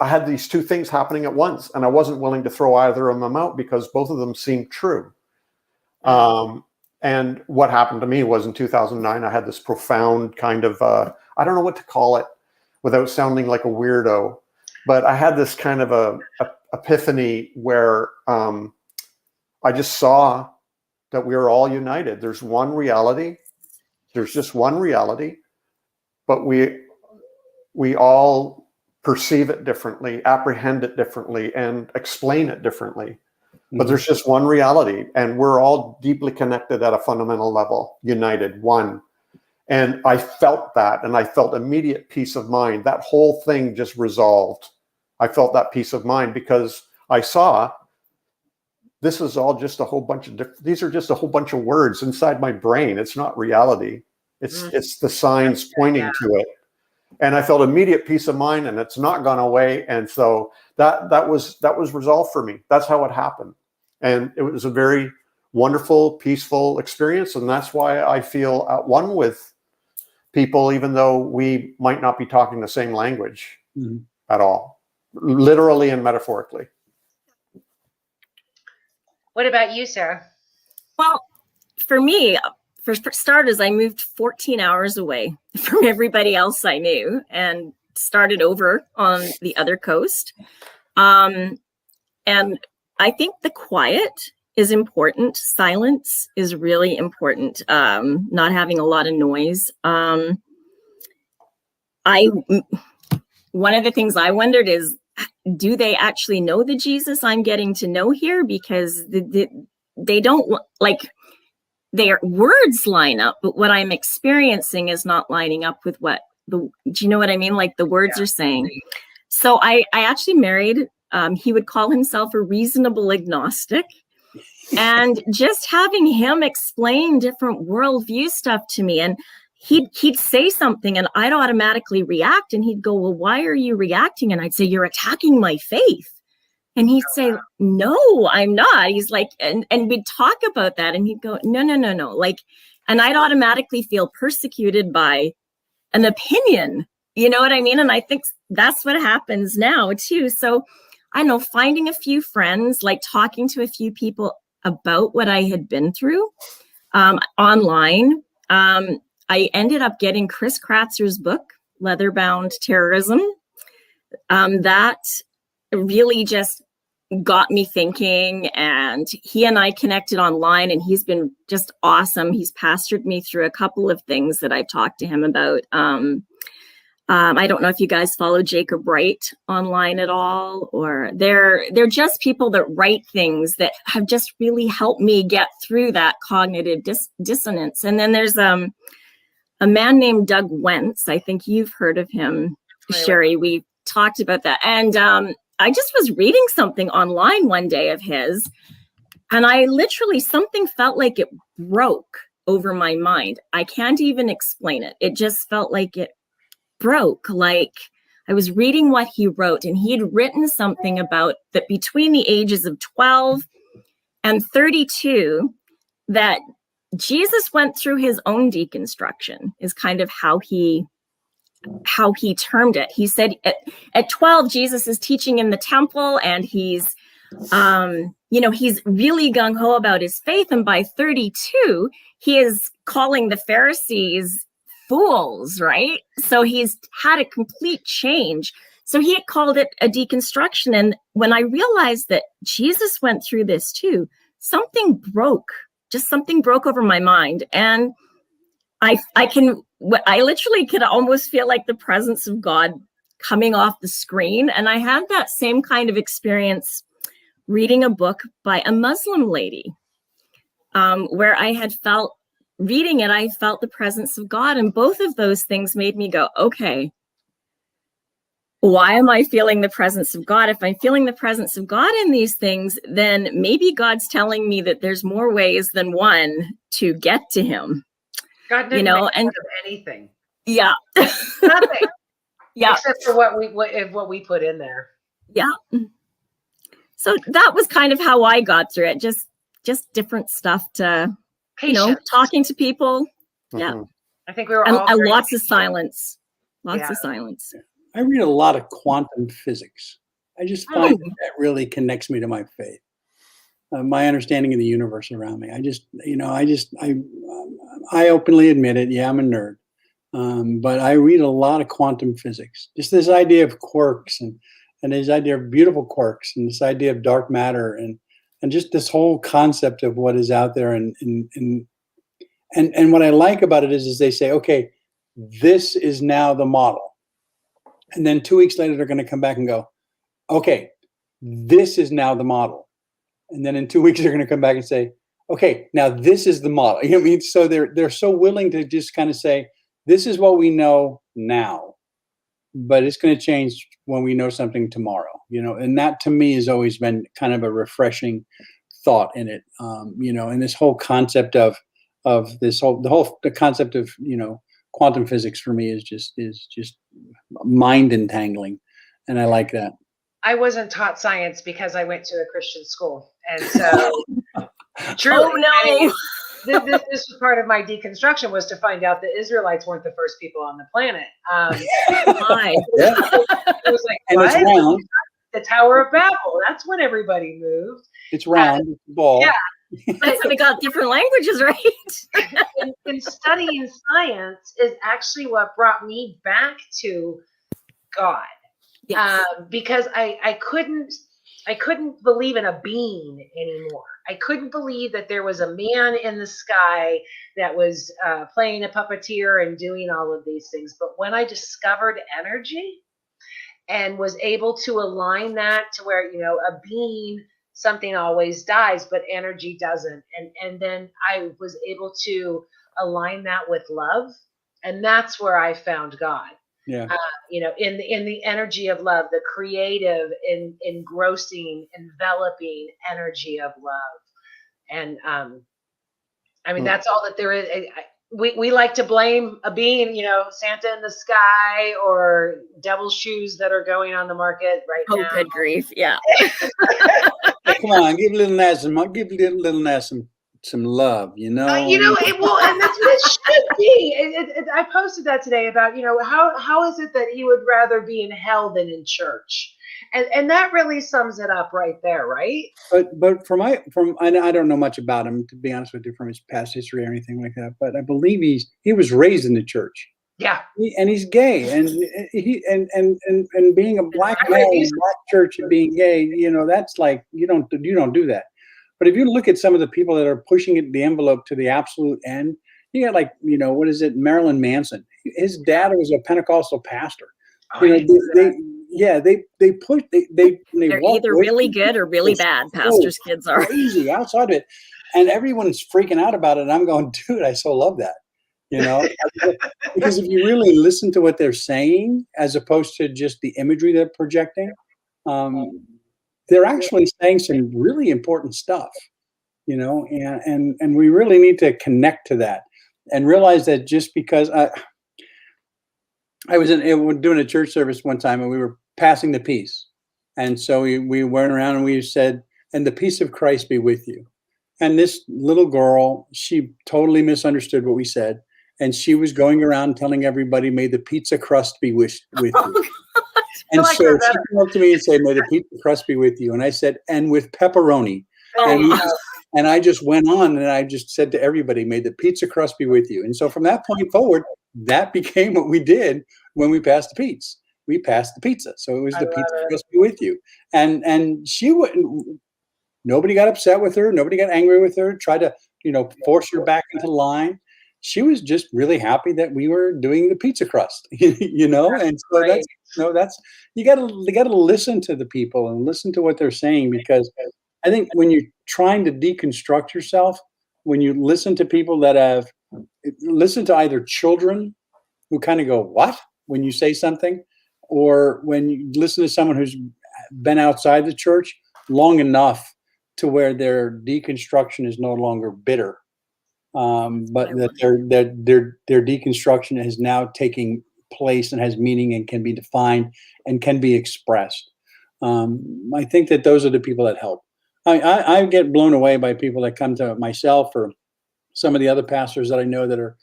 had these two things happening at once, and I wasn't willing to throw either of them out because both of them seemed true. And what happened to me was in 2009, I had this profound kind of, I don't know what to call it without sounding like a weirdo, but I had this kind of a epiphany where I just saw that we are all united. There's one reality. There's just one reality, but we all perceive it differently, apprehend it differently, and explain it differently. But there's just one reality, and we're all deeply connected at a fundamental level, united, one. And I felt that, and I felt immediate peace of mind. That whole thing just resolved. I felt that peace of mind because I saw this is all just a whole bunch of these are just a whole bunch of words inside my brain. It's not reality. It's the signs pointing to it. And I felt immediate peace of mind, and it's not gone away. And so that was resolved for me. That's how it happened. And it was a very wonderful, peaceful experience. And that's why I feel at one with people, even though we might not be talking the same language at all, literally and metaphorically. What about you, Sarah? Well, for me, for starters, I moved 14 hours away from everybody else I knew and started over on the other coast. And I think the quiet is important. Silence is really important. Not having a lot of noise. One of the things I wondered is, do they actually know the Jesus I'm getting to know here? Because they don't, like, their words line up, but what I'm experiencing is not lining up with what do you know what I mean? Like the words are saying. So I actually married, he would call himself a reasonable agnostic. And just having him explain different worldview stuff to me, and he'd say something and I'd automatically react, and he'd go, well, why are you reacting? And I'd say, you're attacking my faith. And he'd say, no, I'm not. He's like, and we'd talk about that, and he'd go, no. Like, and I'd automatically feel persecuted by an opinion. You know what I mean? And I think that's what happens now too. So I know, finding a few friends, like talking to a few people about what I had been through online. I ended up getting Chris Kratzer's book, Leather-Bound Terrorism. That really just got me thinking, and he and I connected online, and he's been just awesome. He's pastored me through a couple of things that I've talked to him about. I don't know if you guys follow Jacob Wright online at all, or they're just people that write things that have just really helped me get through that cognitive dissonance. And then there's a man named Doug Wentz. I think you've heard of him, Sherry. We talked about that. And I just was reading something online one day of his, and I literally, something felt like it broke over my mind. I can't even explain it. It just felt like it broke. Like I was reading what he wrote, and he had written something about that between the ages of 12 and 32, that Jesus went through his own deconstruction, is kind of how he termed it. He said at 12, Jesus is teaching in the temple, and he's he's really gung-ho about his faith. And by 32, he is calling the Pharisees fools, right? So he's had a complete change. So he had called it a deconstruction. And when I realized that Jesus went through this too, something broke over my mind. And I literally could almost feel like the presence of God coming off the screen. And I had that same kind of experience reading a book by a Muslim lady, where I had felt, reading it, I felt the presence of God. And both of those things made me go, okay, why am I feeling the presence of God? If I'm feeling the presence of God in these things, then maybe God's telling me that there's more ways than one to get to him. God didn't make fun of anything. Yeah. Nothing. Yeah. Except for what we put in there. Yeah. So that was kind of how I got through it. Just different stuff to, talking to people. Mm-hmm. Yeah. I think we were and all lots of silence. Lots of silence. I read a lot of quantum physics. I just find that really connects me to my faith, my understanding of the universe around me. I openly admit it. Yeah, I'm a nerd. But I read a lot of quantum physics. Just this idea of quarks and this idea of beautiful quarks and this idea of dark matter and just this whole concept of what is out there. And what I like about it is they say, okay, this is now the model. And then 2 weeks later, they're going to come back and go, okay, this is now the model. And then in 2 weeks, they're going to come back and say, okay, now this is the model. You know what I mean? So they're so willing to just kind of say, this is what we know now, but it's going to change when we know something tomorrow, and that to me has always been kind of a refreshing thought in it, and this whole concept of the concept of, quantum physics for me is just mind entangling. And I like that. I wasn't taught science because I went to a Christian school. And so truly, this was part of my deconstruction, was to find out that Israelites weren't the first people on the planet. It was like, and what? it's round. The Tower of Babel. That's when everybody moved. It's round. It's a ball. Yeah. That's how we got different languages, right? and studying science is actually what brought me back to God. Yes. Because I couldn't believe in a being anymore. I couldn't believe that there was a man in the sky that was playing a puppeteer and doing all of these things. But when I discovered energy and was able to align that to where, a being, something always dies, but energy doesn't. And then I was able to align that with love. And that's where I found God. Yeah. In the energy of love, the creative, engrossing, enveloping energy of love. And that's all that there is. We like to blame a being, Santa in the sky or devil's shoes that are going on the market right now. Oh, good grief! Yeah. Come on, give little Nas some love, and that's what it should be. I posted that today about, how is it that he would rather be in hell than in church? And that really sums it up right there, right? But I don't know much about him, to be honest with you, from his past history or anything like that. But I believe he was raised in the church. Yeah, and he's gay, and and being a black man in black church and being gay, that's like you don't do that. But if you look at some of the people that are pushing the envelope to the absolute end, you got like Marilyn Manson. His dad was a Pentecostal pastor. They're either really good or really bad. Pastors' kids are crazy outside of it, and everyone's freaking out about it. And I'm going, dude, I so love that. Because if you really listen to what they're saying, as opposed to just the imagery they're projecting, they're actually saying some really important stuff, and we really need to connect to that and realize that just because I was doing a church service one time, and we were passing the peace. And so we went around and we said, "And the peace of Christ be with you." And this little girl, she totally misunderstood what we said. And she was going around telling everybody, "May the pizza crust be with you." And like so that she better. came up to me and said, "May the pizza crust be with you." And I said, "And with pepperoni." And I just went on and I just said to everybody, "May the pizza crust be with you." And so from that point forward, that became what we did when we passed the pizza. We passed the pizza. So it was the pizza crust be with you. And she wouldn't, nobody got upset with her. Nobody got angry with her, tried to, force her back into line. She was just really happy that we were doing the pizza crust, And so that's, you gotta listen to the people and listen to what they're saying, because I think when you're trying to deconstruct yourself, when you listen to people that listen to either children who kind of go, "What?" when you say something, or when you listen to someone who's been outside the church long enough to where their deconstruction is no longer bitter, but that their deconstruction is now taking place and has meaning and can be defined and can be expressed. I think that those are the people that help. I get blown away by people that come to myself or some of the other pastors that I know that are,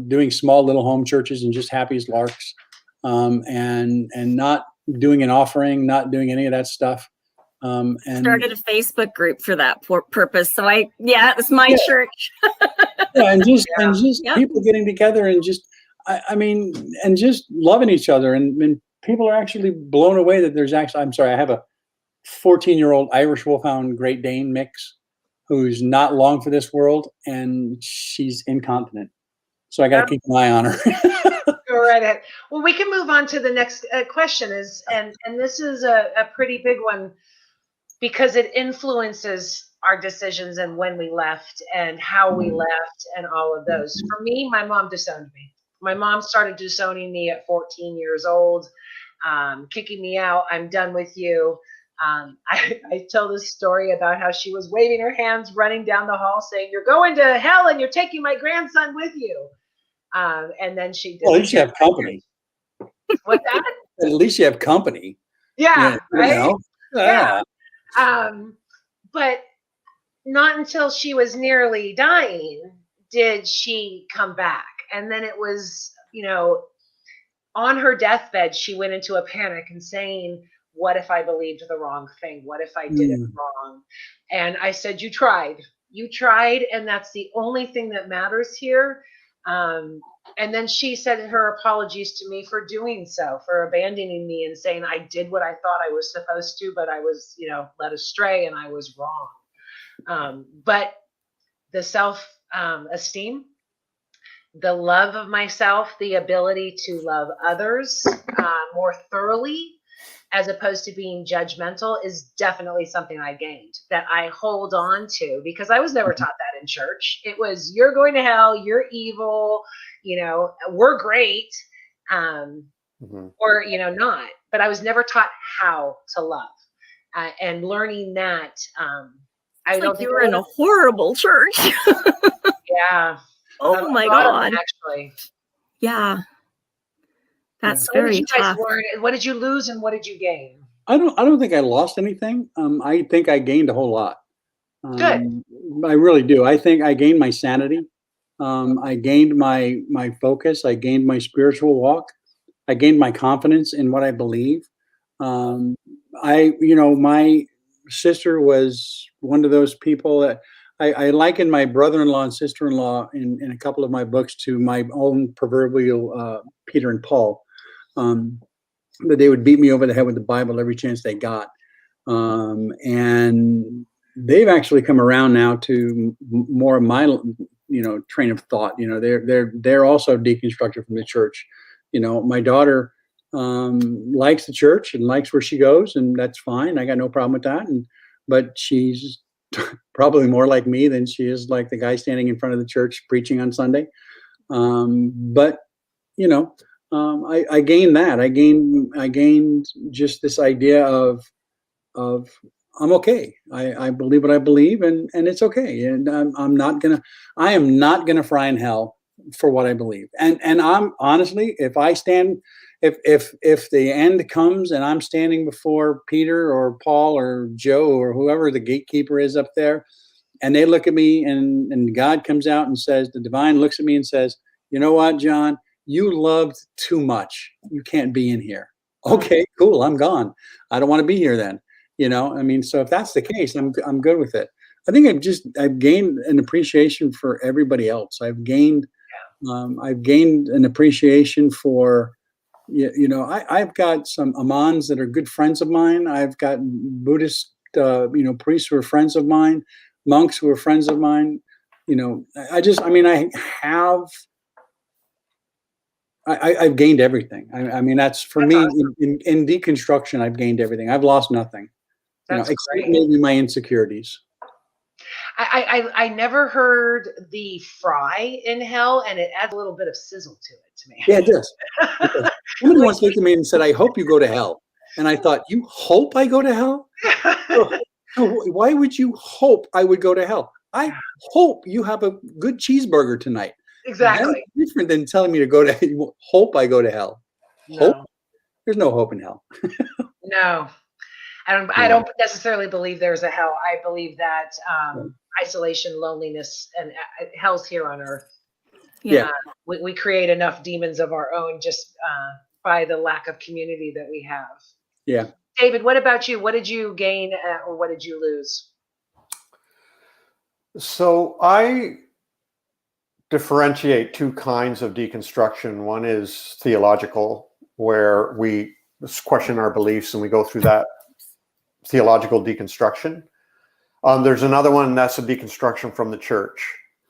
doing small little home churches and just happy as larks, and not doing an offering, not doing any of that stuff. And started a Facebook group for that purpose. So it's my church. and just people getting together and just, and just loving each other. And people are actually blown away that there's actually, I'm sorry, I have a 14-year-old Irish Wolfhound Great Dane mix who's not long for this world, and she's incontinent. So I got to keep an eye on her. Go right ahead. Well, we can move on to the next question and this is a pretty big one, because it influences our decisions and when we left and how we left and all of those. For me, my mom disowned me. My mom started disowning me at 14 years old, kicking me out. "I'm done with you." I tell this story about how she was waving her hands, running down the hall saying, "You're going to hell and you're taking my grandson with you." And then she did. Well, at least you have company. What's that? At least you have company. Yeah, right? Yeah. But not until she was nearly dying did she come back. And then it was, on her deathbed, she went into a panic and saying, "What if I believed the wrong thing? What if I did it wrong?" And I said, you tried, and that's the only thing that matters here. And then she said her apologies to me for doing so, for abandoning me and saying I did what I thought I was supposed to, but I was, led astray and I was wrong. But the self-esteem, the love of myself, the ability to love others more thoroughly, as opposed to being judgmental, is definitely something I gained that I hold on to, because I was never taught that in church. It was, you're going to hell, you're evil, we're great, or, not. But I was never taught how to love. And learning that, I don't think you were in a horrible church. Yeah. Oh my God. Actually. Yeah. That's very tough. What did you lose and what did you gain? I don't think I lost anything. I think I gained a whole lot. Good. I really do. I think I gained my sanity. I gained my focus. I gained my spiritual walk. I gained my confidence in what I believe. My sister was one of those people that I liken my brother-in-law and sister-in-law in a couple of my books to my own proverbial Peter and Paul. That they would beat me over the head with the Bible every chance they got. And they've actually come around now to more of my, train of thought. They're also deconstructed from the church. My daughter likes the church and likes where she goes, and that's fine. I got no problem with that. But she's probably more like me than she is like the guy standing in front of the church preaching on Sunday. I gained that. I gained just this idea of I'm okay. I believe what I believe, and it's okay. And I am not gonna fry in hell for what I believe. And I'm honestly, if the end comes and I'm standing before Peter or Paul or Joe or whoever the gatekeeper is up there, and they look at me and God comes out and says, the divine looks at me and says, you know what, John, you loved too much. You can't be in here. Okay, cool. I'm gone. I don't want to be here then. I mean, so if that's the case, I'm good with it. I think I've gained an appreciation for everybody else. I've gained an appreciation for, I've got some Amans that are good friends of mine. I've got Buddhist, priests who are friends of mine, monks who are friends of mine. I've gained everything. I mean, that's for me awesome. in deconstruction. I've gained everything. I've lost nothing, except maybe my insecurities. I never heard the fry in hell, and it adds a little bit of sizzle to it to me. Yeah, it does. Somebody once looked at me and said, "I hope you go to hell," and I thought, "You hope I go to hell? Why would you hope I would go to hell? I hope you have a good cheeseburger tonight." Exactly. That's different than telling me to go to hope I go to hell. No. Hope? There's no hope in hell. No. I don't necessarily believe there's a hell. I believe that isolation, loneliness, and hell's here on earth. Yeah. We create enough demons of our own just by the lack of community that we have. Yeah. David, what about you? What did you gain or what did you lose? So I differentiate two kinds of deconstruction. One is theological, where we question our beliefs and we go through that theological deconstruction. There's another one that's a deconstruction from the church,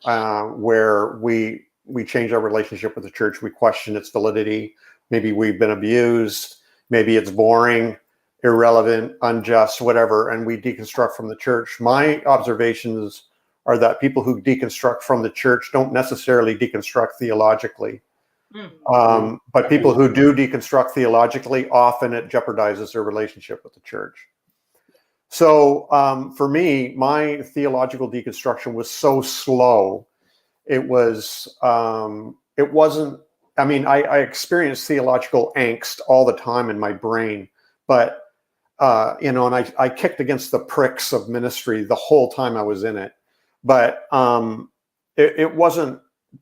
where we change our relationship with the church. We question its validity. Maybe we've been abused. Maybe it's boring, irrelevant, unjust, whatever, and we deconstruct from the church. My observations are that people who deconstruct from the church don't necessarily deconstruct theologically. But people who do deconstruct theologically, often it jeopardizes their relationship with the church. So for me, my theological deconstruction was so slow. It wasn't, I mean, I experienced theological angst all the time in my brain, but, and I kicked against the pricks of ministry the whole time I was in it. But it wasn't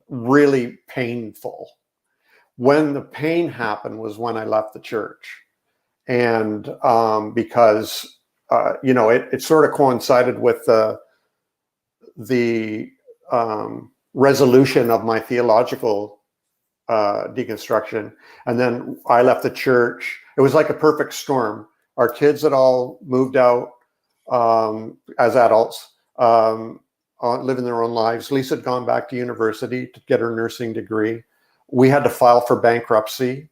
really painful. When the pain happened was when I left the church. And because, it sort of coincided with the resolution of my theological deconstruction. And then I left the church. It was like a perfect storm. Our kids had all moved out as adults. Living their own lives. Lisa had gone back to university to get her nursing degree. We had to file for bankruptcy.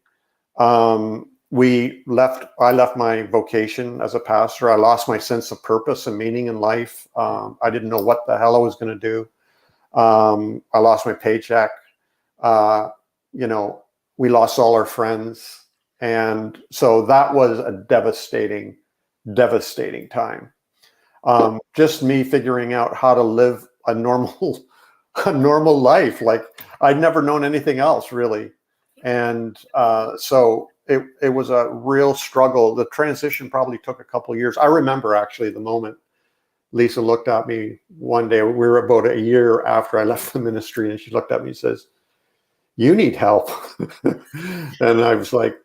I left my vocation as a pastor. I lost my sense of purpose and meaning in life. I didn't know what the hell I was going to do. I lost my paycheck. We lost all our friends. And so that was a devastating time. Just me figuring out how to live a normal life. Like I'd never known anything else really. And so it was a real struggle. The transition probably took a couple of years. I remember actually the moment Lisa looked at me one day. We were about a year after I left the ministry, and she looked at me and says, "You need help." And I was like,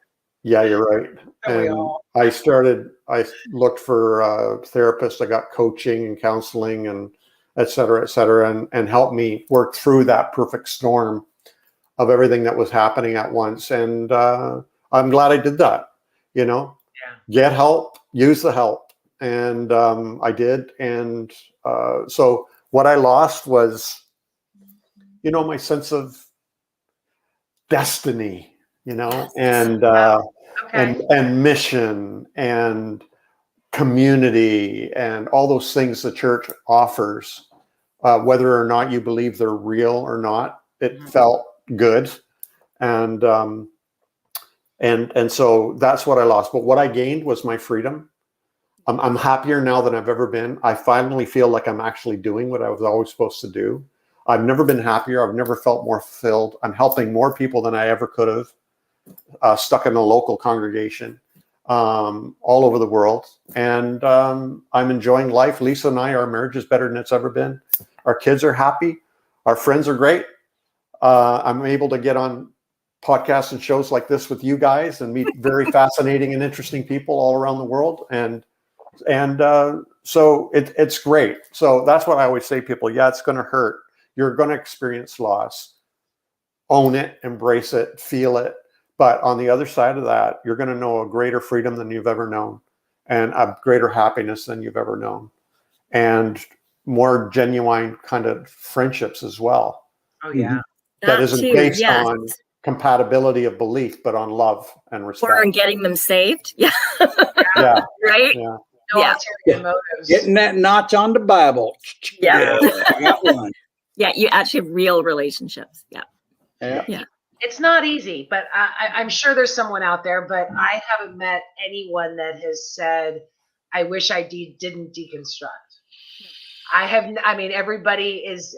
"Yeah, you're right." And I looked for a therapist. I got coaching and counseling and et cetera, and helped me work through that perfect storm of everything that was happening at once. And I'm glad I did that, get help, use the help. And I did. And so what I lost was, my sense of destiny, and and mission and community and all those things the church offers, whether or not you believe they're real or not. It felt good. And so that's what I lost. But what I gained was my freedom. I'm happier now than I've ever been. I finally feel like I'm actually doing what I was always supposed to do. I've never been happier. I've never felt more fulfilled. I'm helping more people than I ever could have, stuck in a local congregation all over the world. And I'm enjoying life. Lisa and our marriage is better than it's ever been. Our kids are happy. Our friends are great. I'm able to get on podcasts and shows like this with you guys and meet very fascinating and interesting people all around the world. And so it's great. So that's what I always say to people. Yeah, it's going to hurt. You're going to experience loss. Own it, embrace it, feel it. But on the other side of that, you're going to know a greater freedom than you've ever known, and a greater happiness than you've ever known, and more genuine kind of friendships as well. Oh, yeah. That isn't based on compatibility of belief, but on love and respect. Or on getting them saved. Yeah. Yeah. Right? Yeah. No ulterior motives. Getting that notch on the Bible. Yeah. I got one. Yeah, you actually have real relationships. Yeah. Yeah. It's not easy, but I'm sure there's someone out there, but I haven't met anyone that has said, I wish I didn't deconstruct. I mean, everybody is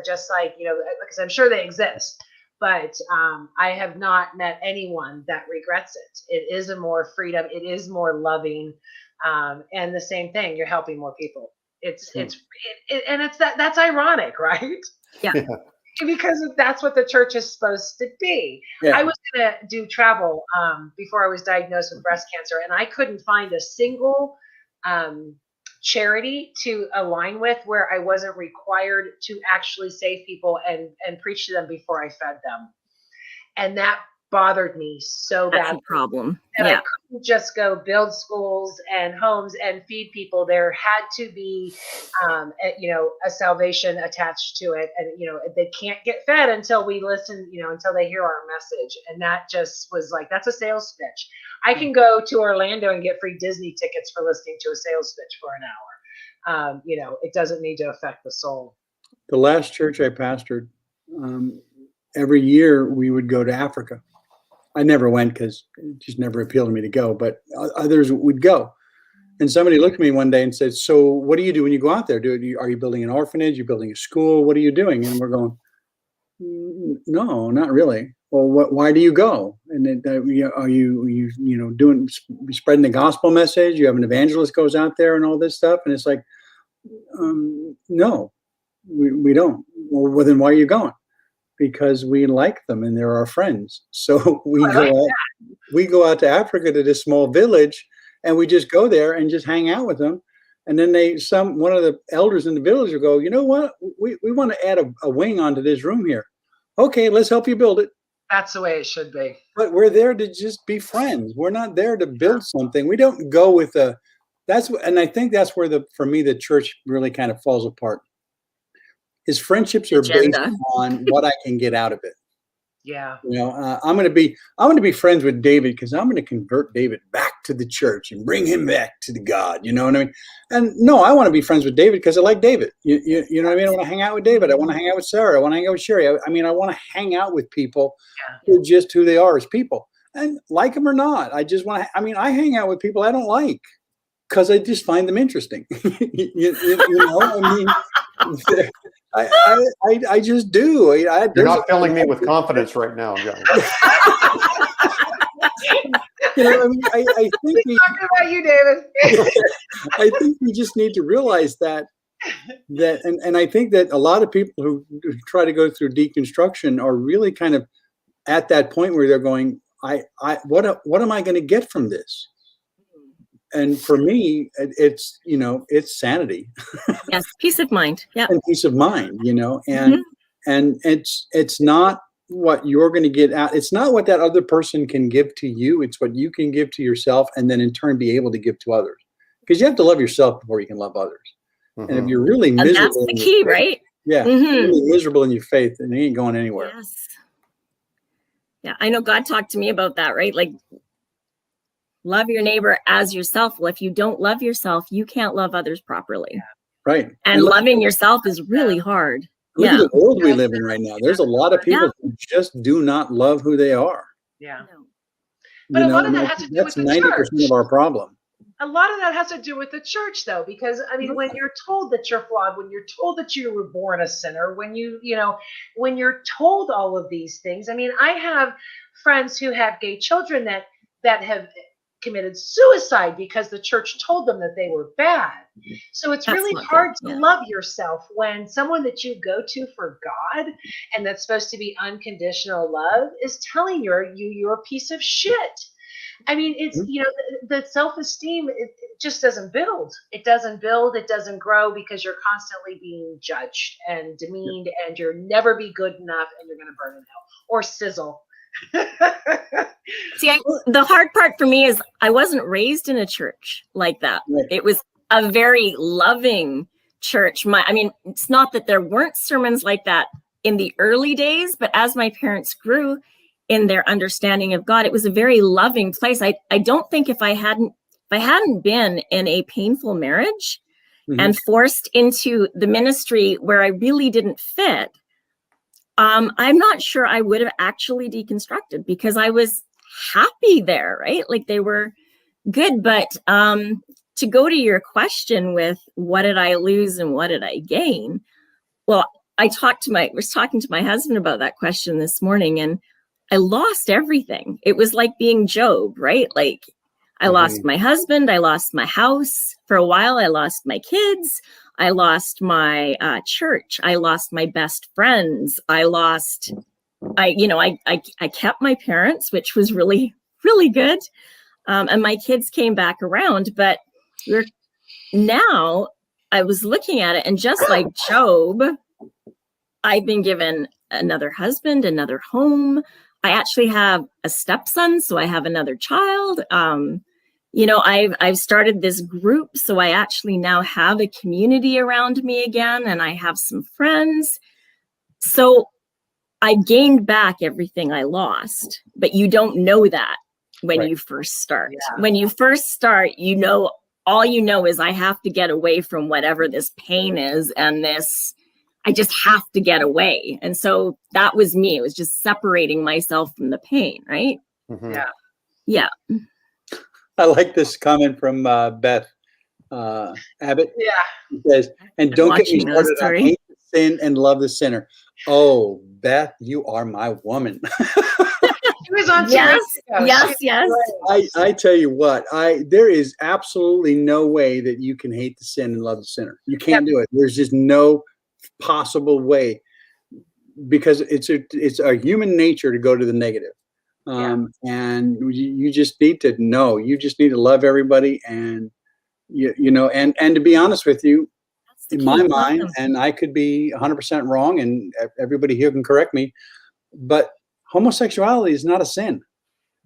just like, because I'm sure they exist, but I have not met anyone that regrets it. It is a more freedom. It is more loving. And the same thing, you're helping more people. That's ironic, right? Yeah. Because that's what the church is supposed to be. Yeah. I was going to do travel before I was diagnosed with breast cancer, and I couldn't find a single charity to align with where I wasn't required to actually save people and preach to them before I fed them. And that bothered me so That's badly. a problem. And Yeah. I couldn't just go build schools and homes and feed people. There had to be, a salvation attached to it. And, they can't get fed until we listen, until they hear our message. And that just was like, that's a sales pitch. I can go to Orlando and get free Disney tickets for listening to a sales pitch for an hour. It doesn't need to affect the soul. The last church I pastored, every year we would go to Africa. I never went because it just never appealed to me to go, but others would go. And somebody looked at me one day and said, so what do you do when you go out there? Are you building an orphanage? You're building a school? What are you doing? And we're going, no, not really. Well, why do you go? And then, are you doing, spreading the gospel message? You have an evangelist goes out there and all this stuff. And it's like, no, we don't. Well, then why are you going? Because we like them and they're our friends. So we go out to Africa to this small village, and we just go there and just hang out with them. And then one of the elders in the village will go, you know what? We want to add a wing onto this room here. Okay, let's help you build it. That's the way it should be. But we're there to just be friends. We're not there to build something. We don't go with and I think that's where for me the church really kind of falls apart. His friendships are based on what I can get out of it. Yeah. I'm going to be friends with David because I'm going to convert David back to the church and bring him back to the God. You know what I mean? And no, I want to be friends with David because I like David. You know what I mean? I want to hang out with David. I want to hang out with Sarah. I want to hang out with Sherry. I want to hang out with people who are just who they are as people, and like them or not. I just want to. I hang out with people I don't like because I just find them interesting. I just do. You're not filling me with confidence right now, John. I think talking about you, David. I think we just need to realize that and I think that a lot of people who try to go through deconstruction are really kind of at that point where they're going, what am I going to get from this? And for me, it's sanity. Yes, peace of mind. Yeah, and peace of mind. And it's not what you're going to get out. It's not what that other person can give to you. It's what you can give to yourself, and then in turn be able to give to others. Because you have to love yourself before you can love others. Mm-hmm. And if you're really miserable, and that's the key, right? Yeah, really miserable in your faith, and you ain't going anywhere. Yes. Yeah, I know God talked to me about that, right? Like, love your neighbor as yourself. Well, if you don't love yourself, you can't love others properly. Right. And loving yourself is really hard. Look at the world we live in right now. There's a lot of people who just do not love who they are. Yeah. But a lot of that has to do with the church. That's 90% of our problem. a lot of that has to do with the church, though, because I mean, when you're told that you're flawed, when you're told that you were born a sinner, when when you're told all of these things. I mean, I have friends who have gay children that have committed suicide because the church told them that they were bad. So it's That's really not hard good, to yeah. love yourself when someone that you go to for God and that's supposed to be unconditional love is telling you're a piece of shit. I mean, it's, the self-esteem, it just doesn't build. It doesn't build. It doesn't grow because you're constantly being judged and demeaned and you'll never be good enough and you're going to burn in hell or sizzle. See, the hard part for me is I wasn't raised in a church like that. Right. It was a very loving church. I mean, it's not that there weren't sermons like that in the early days, but as my parents grew in their understanding of God, it was a very loving place. I don't think if I hadn't been in a painful marriage and forced into the ministry where I really didn't fit, I'm not sure I would have actually deconstructed because I was happy there, right? Like they were good. But to go to your question with what did I lose and what did I gain? Well, I was talking to my husband about that question this morning, and I lost everything. It was like being Job, right? Like I lost my husband, I lost my house. For a while, I lost my kids. I lost my church. I lost my best friends. I kept my parents, which was really, really good. And my kids came back around. But now I was looking at it, and just like Job, I've been given another husband, another home. I actually have a stepson, so I have another child. I've started this group, so I actually now have a community around me again, and I have some friends. So I gained back everything I lost, but you don't know that when you first start. Yeah. When you first start, all you know is I have to get away from whatever this pain is, and I just have to get away. And so that was me. It was just separating myself from the pain, right? Mm-hmm. Yeah. I like this comment from Beth Abbott. Yeah. It says, and don't get me started on hate the sin and love the sinner. Oh, Beth, you are my woman. She was on Yes. I tell you what, there is absolutely no way that you can hate the sin and love the sinner. You can't do it. There's just no possible way, because it's a human nature to go to the negative. And you just need to know, you just need to love everybody. And, and to be honest with you, in my mind, and I could be 100% wrong, and everybody here can correct me, but homosexuality is not a sin.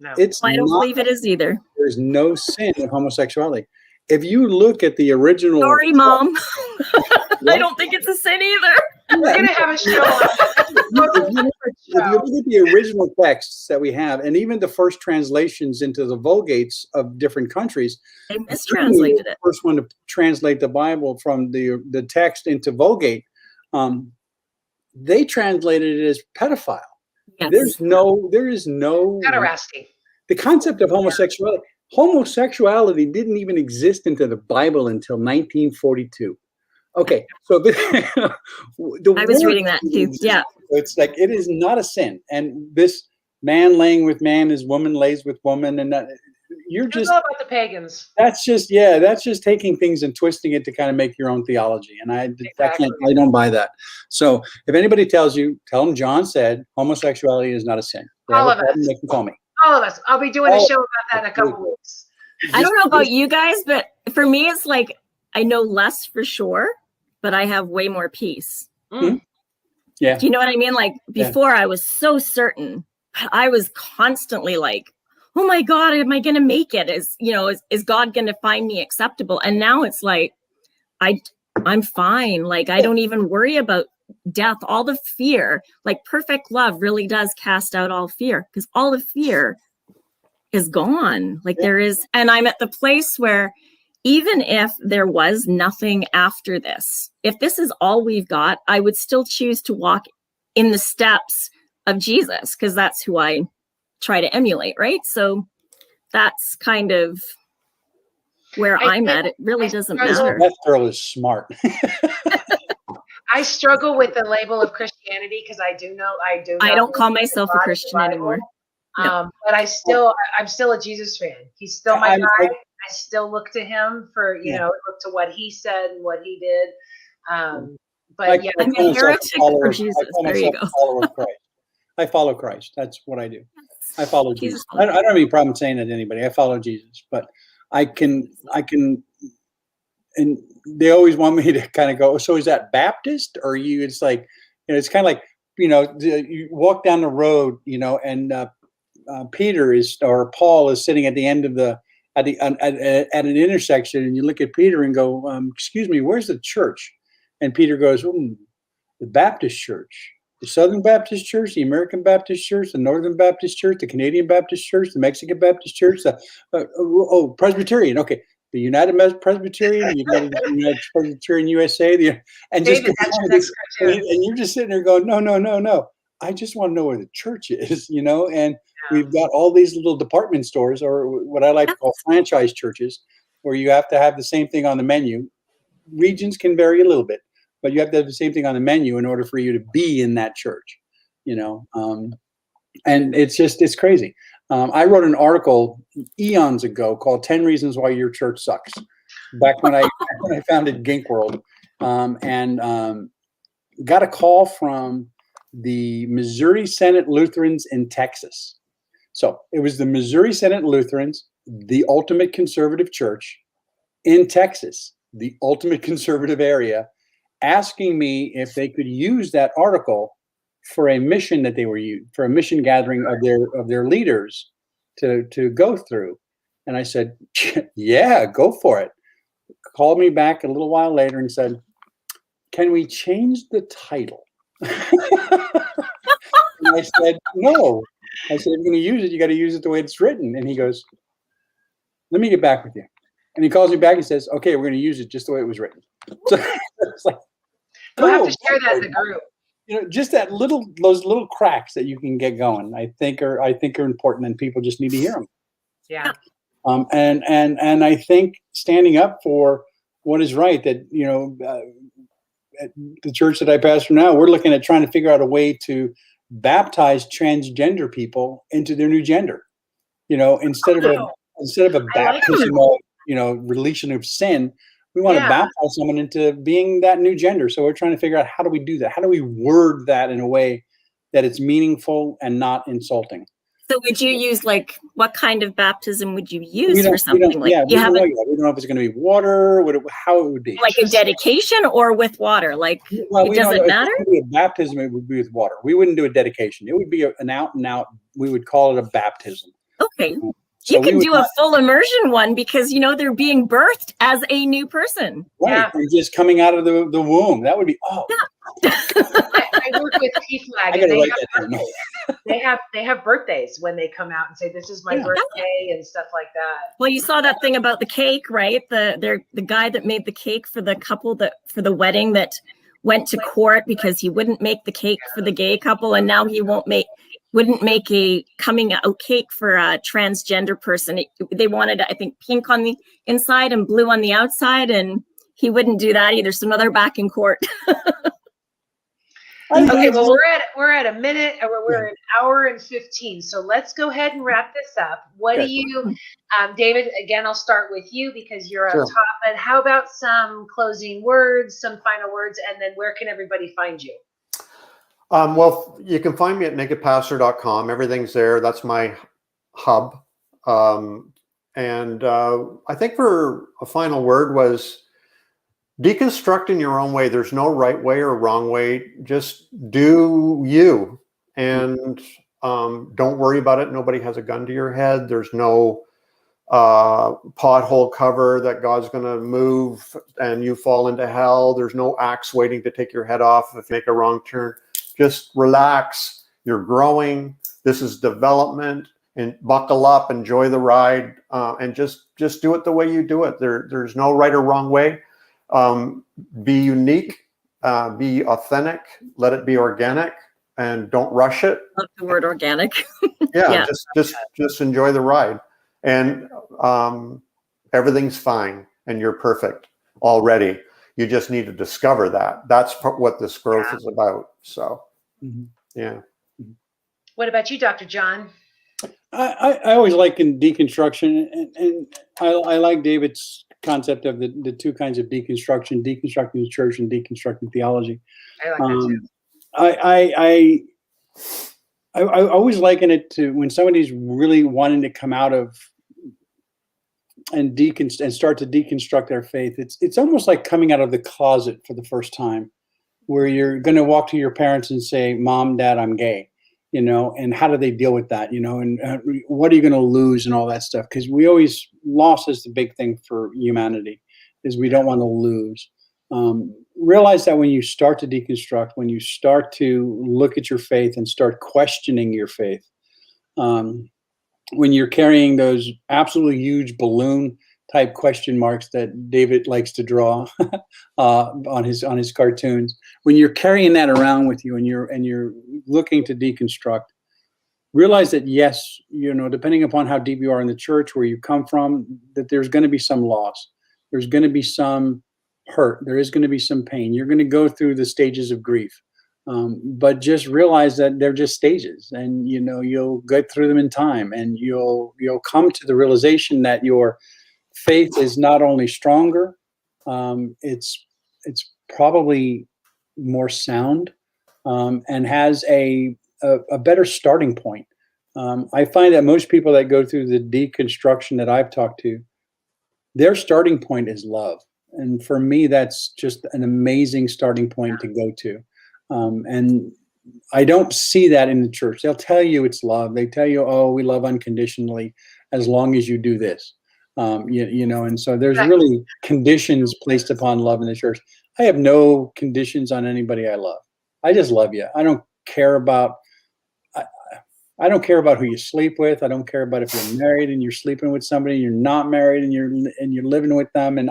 No, I don't believe it is either. There's no sin in homosexuality. If you look at the original... Sorry, Mom. I don't think it's a sin either. We're going to have a show on that. If you look at the original texts that we have, and even the first translations into the Vulgates of different countries, they mistranslated it. The first one to translate the Bible from the text into Vulgate, they translated it as pedophile. Yes. There is no pederasty. The concept of homosexuality. Homosexuality didn't even exist into the Bible until 1942. Okay, so I was reading that too. Yeah, it's like it is not a sin, and this man laying with man is woman lays with woman, and you're just all about the pagans. That's just taking things and twisting it to kind of make your own theology, and I don't buy that. So if anybody tells you, tell them John said homosexuality is not a sin. All of us. They can call me. All of us. I'll be doing a show about that in a couple weeks. I don't know about you guys, but for me, it's like I know less for sure, but I have way more peace. Mm. Yeah. Do you know what I mean? Like before, I was so certain. I was constantly like, "Oh my God, am I going to make it? Is God going to find me acceptable?" And now it's like, I'm fine. Like I don't even worry about death, all the fear. Like perfect love really does cast out all fear, because all the fear is gone. Like there is, and I'm at the place where even if there was nothing after this, if this is all we've got, I would still choose to walk in the steps of Jesus, because that's who I try to emulate, right? So that's kind of where I'm at, it really doesn't matter. That girl is smart. I struggle with the label of Christianity because I don't call myself a Christian anymore. No. But I'm still a Jesus fan. He's still my guy. I still look to him for, look to what he said and what he did. But yeah, I'm a heretic for Jesus. There you go. I follow Christ. That's what I do. I follow Jesus. I don't have any problem saying that to anybody. I follow Jesus, but I can, and they always want me to kind of go, so is that Baptist or you? It's like, it's kind of like, you walk down the road, and Peter or Paul is sitting at the end of at an intersection, and you look at Peter and go, excuse me, where's the church? And Peter goes, the Baptist church, the Southern Baptist Church, the American Baptist Church, the Northern Baptist Church, the Canadian Baptist Church, the Mexican Baptist Church, Presbyterian. Okay. The United Presbyterian, the United Presbyterian USA, and you're just sitting there going, no. I just want to know where the church is, and we've got all these little department stores, or what I like to call franchise churches, where you have to have the same thing on the menu. Regions can vary a little bit, but you have to have the same thing on the menu in order for you to be in that church, and it's crazy. I wrote an article eons ago called 10 Reasons Why Your Church Sucks, back when I founded Gink World, and got a call from the Missouri Synod Lutherans in Texas. So it was the Missouri Synod Lutherans, the ultimate conservative church in Texas, the ultimate conservative area, asking me if they could use that article for a mission that they were using, for a mission gathering of their leaders to go through. And I said, yeah, go for it. Called me back a little while later and said, can we change the title? And I said, no. I said, if you're going to use it, you got to use it the way it's written. And he goes, let me get back with you. And he calls me back and says, okay, we're going to use it just the way it was written. So it's like, we'll have to share that in the group. Just those little cracks that you can get going, I think are important, and people just need to hear them. Yeah. And I think standing up for what is right, that at the church that I pastor now, we're looking at trying to figure out a way to baptize transgender people into their new gender. Instead of a baptism of release of sin, we want to baptize someone into being that new gender. So we're trying to figure out, how do we do that? How do we word that in a way that it's meaningful and not insulting? So would you use, what kind of baptism would you use for something like? We don't know if it's going to be water, how it would be. Like a dedication or with water? It doesn't matter? If it would be a baptism, it would be with water. We wouldn't do a dedication. It would be an out and out. We would call it a baptism. Okay. So you can do a full immersion one because, they're being birthed as a new person. Right. Yeah. And just coming out of the womb. That would be, I work with PFLAG, and they have birthdays when they come out and say, this is my birthday and stuff like that. Well, you saw that thing about the cake, right? The guy that made the cake for the couple for the wedding that went to court because he wouldn't make the cake for the gay couple, and now he wouldn't make a coming out cake for a transgender person. They wanted, I think, pink on the inside and blue on the outside, and he wouldn't do that either. So now they're back in court. Okay, well, we're at a minute, or we're an hour and 15. So let's go ahead and wrap this up. What do you, David? Again, I'll start with you because you're on top. But how about some closing words, some final words, and then where can everybody find you? Well, you can find me at nakedpastor.com. Everything's there. That's my hub. And I think for a final word was deconstruct in your own way. There's no right way or wrong way. Just do you, and don't worry about it. Nobody has a gun to your head. There's no pothole cover that God's going to move and you fall into hell. There's no axe waiting to take your head off if you make a wrong turn. Just relax. You're growing. This is development, and buckle up, enjoy the ride, and just do it the way you do it. There's no right or wrong way. Be unique, be authentic, let it be organic, and don't rush it. Love the word organic. Yeah. Just enjoy the ride. And Everything's fine and you're perfect already. You just need to discover that. That's what this growth is about. So, yeah. What about you, Dr. John? I always like in deconstruction, and I like David's concept of the two kinds of deconstruction: deconstructing the church and deconstructing theology. I like that too. I always liken it to when somebody's really wanting to come out of and start to deconstruct their faith. It's almost like coming out of the closet for the first time, where you're going to walk to your parents and say, "Mom, Dad, I'm gay." You know, and how do they deal with that? You know, and what are you going to lose and all that stuff? Because we always, loss is the big thing for humanity, is we don't want to lose. Realize that when you start to deconstruct, when you start to look at your faith and start questioning your faith, when you're carrying those absolutely huge balloon type question marks that David likes to draw on his cartoons, when you're carrying that around with you and you're looking to deconstruct, realize that yes, you know, depending upon how deep you are in the church, where you come from, that there's going to be some loss, there's going to be some hurt, there is going to be some pain. You're going to go through the stages of grief, but just realize that they're just stages, and you know, you'll get through them in time, and you'll come to the realization that your faith is not only stronger, it's probably more sound, and has a better starting point. I find that most people that go through the deconstruction that I've talked to, their starting point is love. And for me, that's just an amazing starting point to go to. And I don't see that in the church. They'll tell you it's love. They tell you, oh, we love unconditionally as long as you do this. You know, and so there's really conditions placed upon love in the church. I have no conditions on anybody I love. I just love you. I don't care about who you sleep with. I don't care about if you're married and you're sleeping with somebody, you're not married and you're living with them. And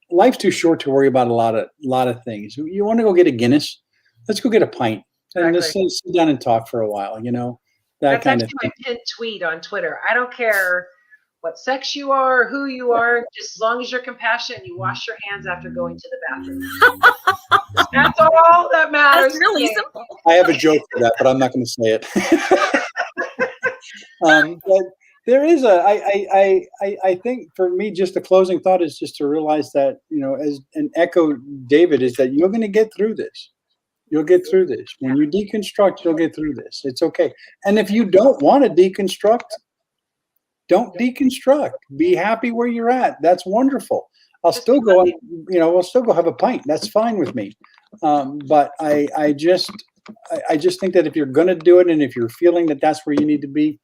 life's too short to worry about a lot of things. You want to go get a Guinness? Let's go get a pint and let's sit down and talk for a while. You know, that's kind of thing. My pinned tweet on Twitter. I don't care what sex you are, who you are, just as long as you're compassionate and you wash your hands after going to the bathroom. That's all that matters. That's really simple. I have a joke for that, but I'm not going to say it. But there is I think for me, just the closing thought is just to realize that, you know, and echo David, is that you're going to get through this. You'll get through this. When you deconstruct, you'll get through this. It's okay. And if you don't want to deconstruct, don't deconstruct. Be happy where you're at. That's wonderful. I'll still go, you know, we'll still go have a pint. That's fine with me. But I just think that if you're going to do it, and if you're feeling that that's where you need to be,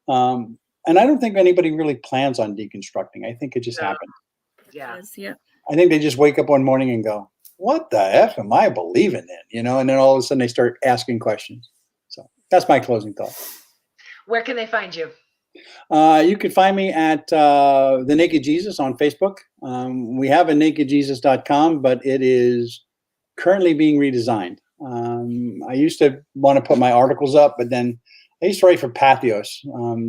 and I don't think anybody really plans on deconstructing. I think it just happened. Yeah. I think they just wake up one morning and go, what the F am I believing in? You know, and then all of a sudden they start asking questions. So that's my closing thought. Where can they find you? You can find me at The Naked Jesus on Facebook. We have a nakedjesus.com, but it is currently being redesigned. I used to want to put my articles up, but then I used to write for Patheos.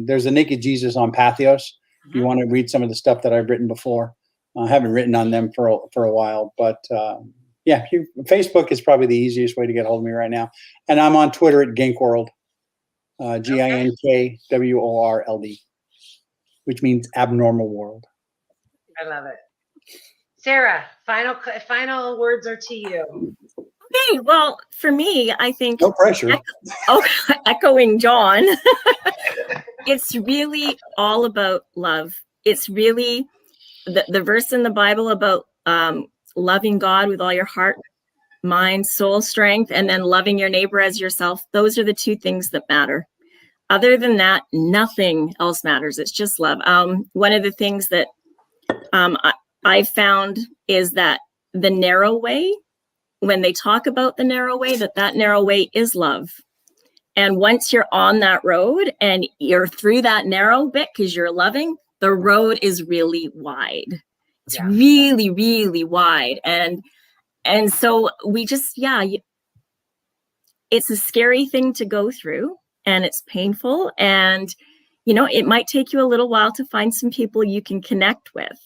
There's a Naked Jesus on Patheos. If you want to read some of the stuff that I've written before. I haven't written on them for a while, but yeah, Facebook is probably the easiest way to get hold of me right now. And I'm on Twitter at Ginkworld. GINKWORLD, which means abnormal world. I love it. Sarah, final words are to you. Okay, well, for me, I think no pressure. Echoing John, it's really all about love. It's really the verse in the Bible about loving God with all your heart, mind, soul, strength, and then loving your neighbor as yourself. Those are the two things that matter. Other than that, nothing else matters. It's just love. One of the things that I found is that the narrow way, when they talk about the narrow way, that narrow way is love. And once you're on that road and you're through that narrow bit because you're loving, the road is really wide. It's really, really wide. And so we just, it's a scary thing to go through. And it's painful, and you know, it might take you a little while to find some people you can connect with.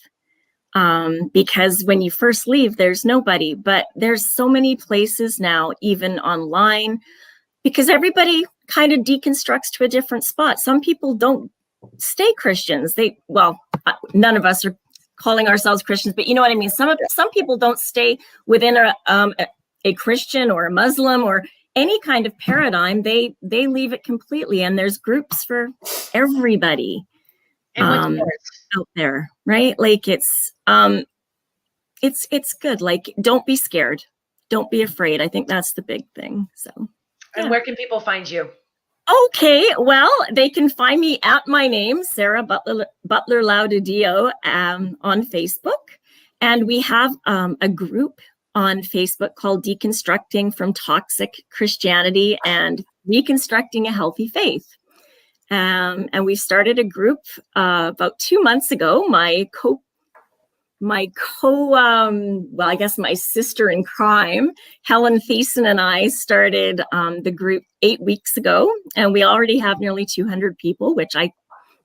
Because when you first leave, there's nobody, but there's so many places now, even online, because everybody kind of deconstructs to a different spot. Some people don't stay Christians. None of us are calling ourselves Christians, but you know what I mean? Some people don't stay within a Christian or a Muslim or any kind of paradigm. They leave it completely. And there's groups for everybody. Out there, right? Like it's good. Like, don't be scared. Don't be afraid. I think that's the big thing. So, yeah. And where can people find you? Okay, well, they can find me at my name, Sarah Butler Laudadio, on Facebook. And we have a group on Facebook called Deconstructing from Toxic Christianity and Reconstructing a Healthy Faith. And we started a group about 2 months ago. My sister in crime, Helen Thiessen, and I started the group 8 weeks ago, and we already have nearly 200 people, which I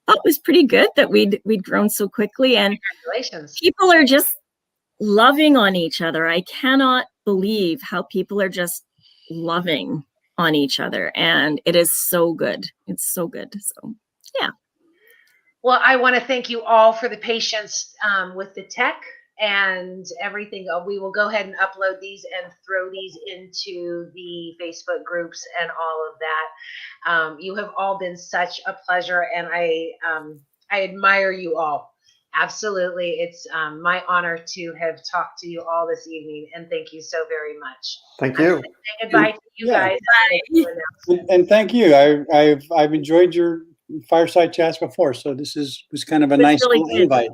thought was pretty good that we'd grown so quickly. And congratulations. People are just loving on each other. I cannot believe how people are just loving on each other, and it is so good. It's so good. So, yeah. Well, I want to thank you all for the patience with the tech and everything. We will go ahead and upload these and throw these into the Facebook groups and all of that. You have all been such a pleasure, and I admire you all. Absolutely. It's my honor to have talked to you all this evening, and thank you so very much. Thank you. Say goodbye to you guys. And thank you. I've enjoyed your fireside chats before, so this was kind of a nice really invite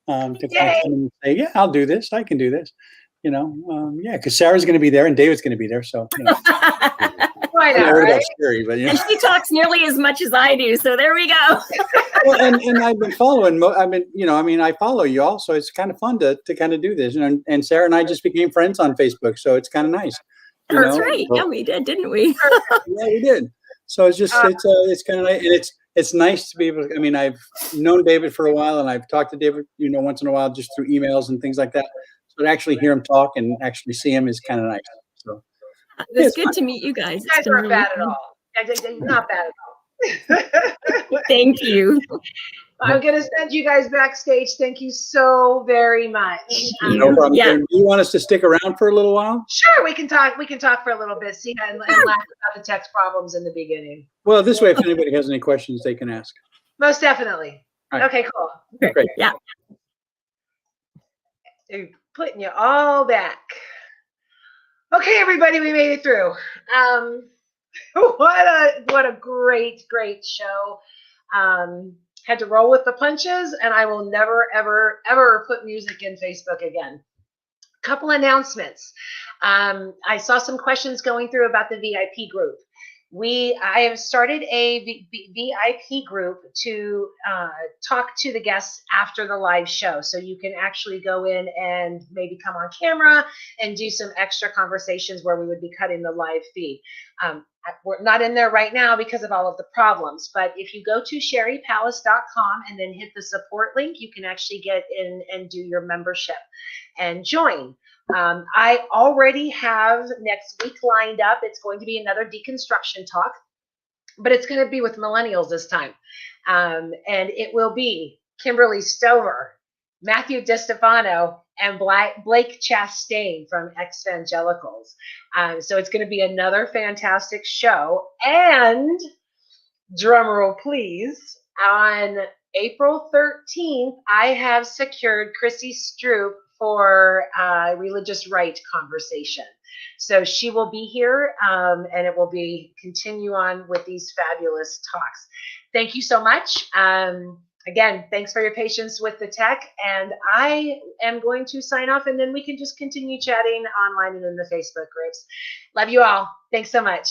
to come and say, yeah, I'll do this. I can do this. You know, because Sarah's going to be there and David's going to be there. So, you know. Right now, right? Scary, but, and she talks nearly as much as I do, so there we go. Well, and I've been following. I follow you all, so it's kind of fun to kind of do this. And Sarah and I just became friends on Facebook, so it's kind of nice. That's right. Yeah, we did, didn't we? Yeah, we did. So it's just it's kind of nice, and it's nice to be able to. I mean, I've known David for a while, and I've talked to David, once in a while, just through emails and things like that. So to actually hear him talk and actually see him is kind of nice. So. It's good to meet you guys. You guys aren't bad at all. Not bad at all. Thank you. I'm going to send you guys backstage. Thank you so very much. No problem. Yeah. Do you want us to stick around for a little while? Sure, we can talk. We can talk for a little bit. See and laugh about the text problems in the beginning. Well, this way, if anybody has any questions, they can ask. Most definitely. Right. Okay, cool. Great. Yeah. They're putting you all back. Okay, everybody, we made it through. What a great show. Had to roll with the punches, and I will never, ever, ever put music in Facebook again. Couple announcements. I saw some questions going through about the VIP group. I have started a VIP group to talk to the guests after the live show. So you can actually go in and maybe come on camera and do some extra conversations where we would be cutting the live feed. We're not in there right now because of all of the problems, but if you go to sherrypalace.com and then hit the support link, you can actually get in and do your membership and join. I already have next week lined up. It's going to be another deconstruction talk, but it's going to be with millennials this time. And it will be Kimberly Stover, Matthew DiStefano, and Blake Chastain from Evangelicals. So it's going to be another fantastic show. And drumroll please, on April 13th, I have secured Chrissy Stroop for religious right conversation. So she will be here and it will be continue on with these fabulous talks. Thank you so much. Again, thanks for your patience with the tech, and I am going to sign off, and then we can just continue chatting online and in the Facebook groups. Love you all. Thanks so much.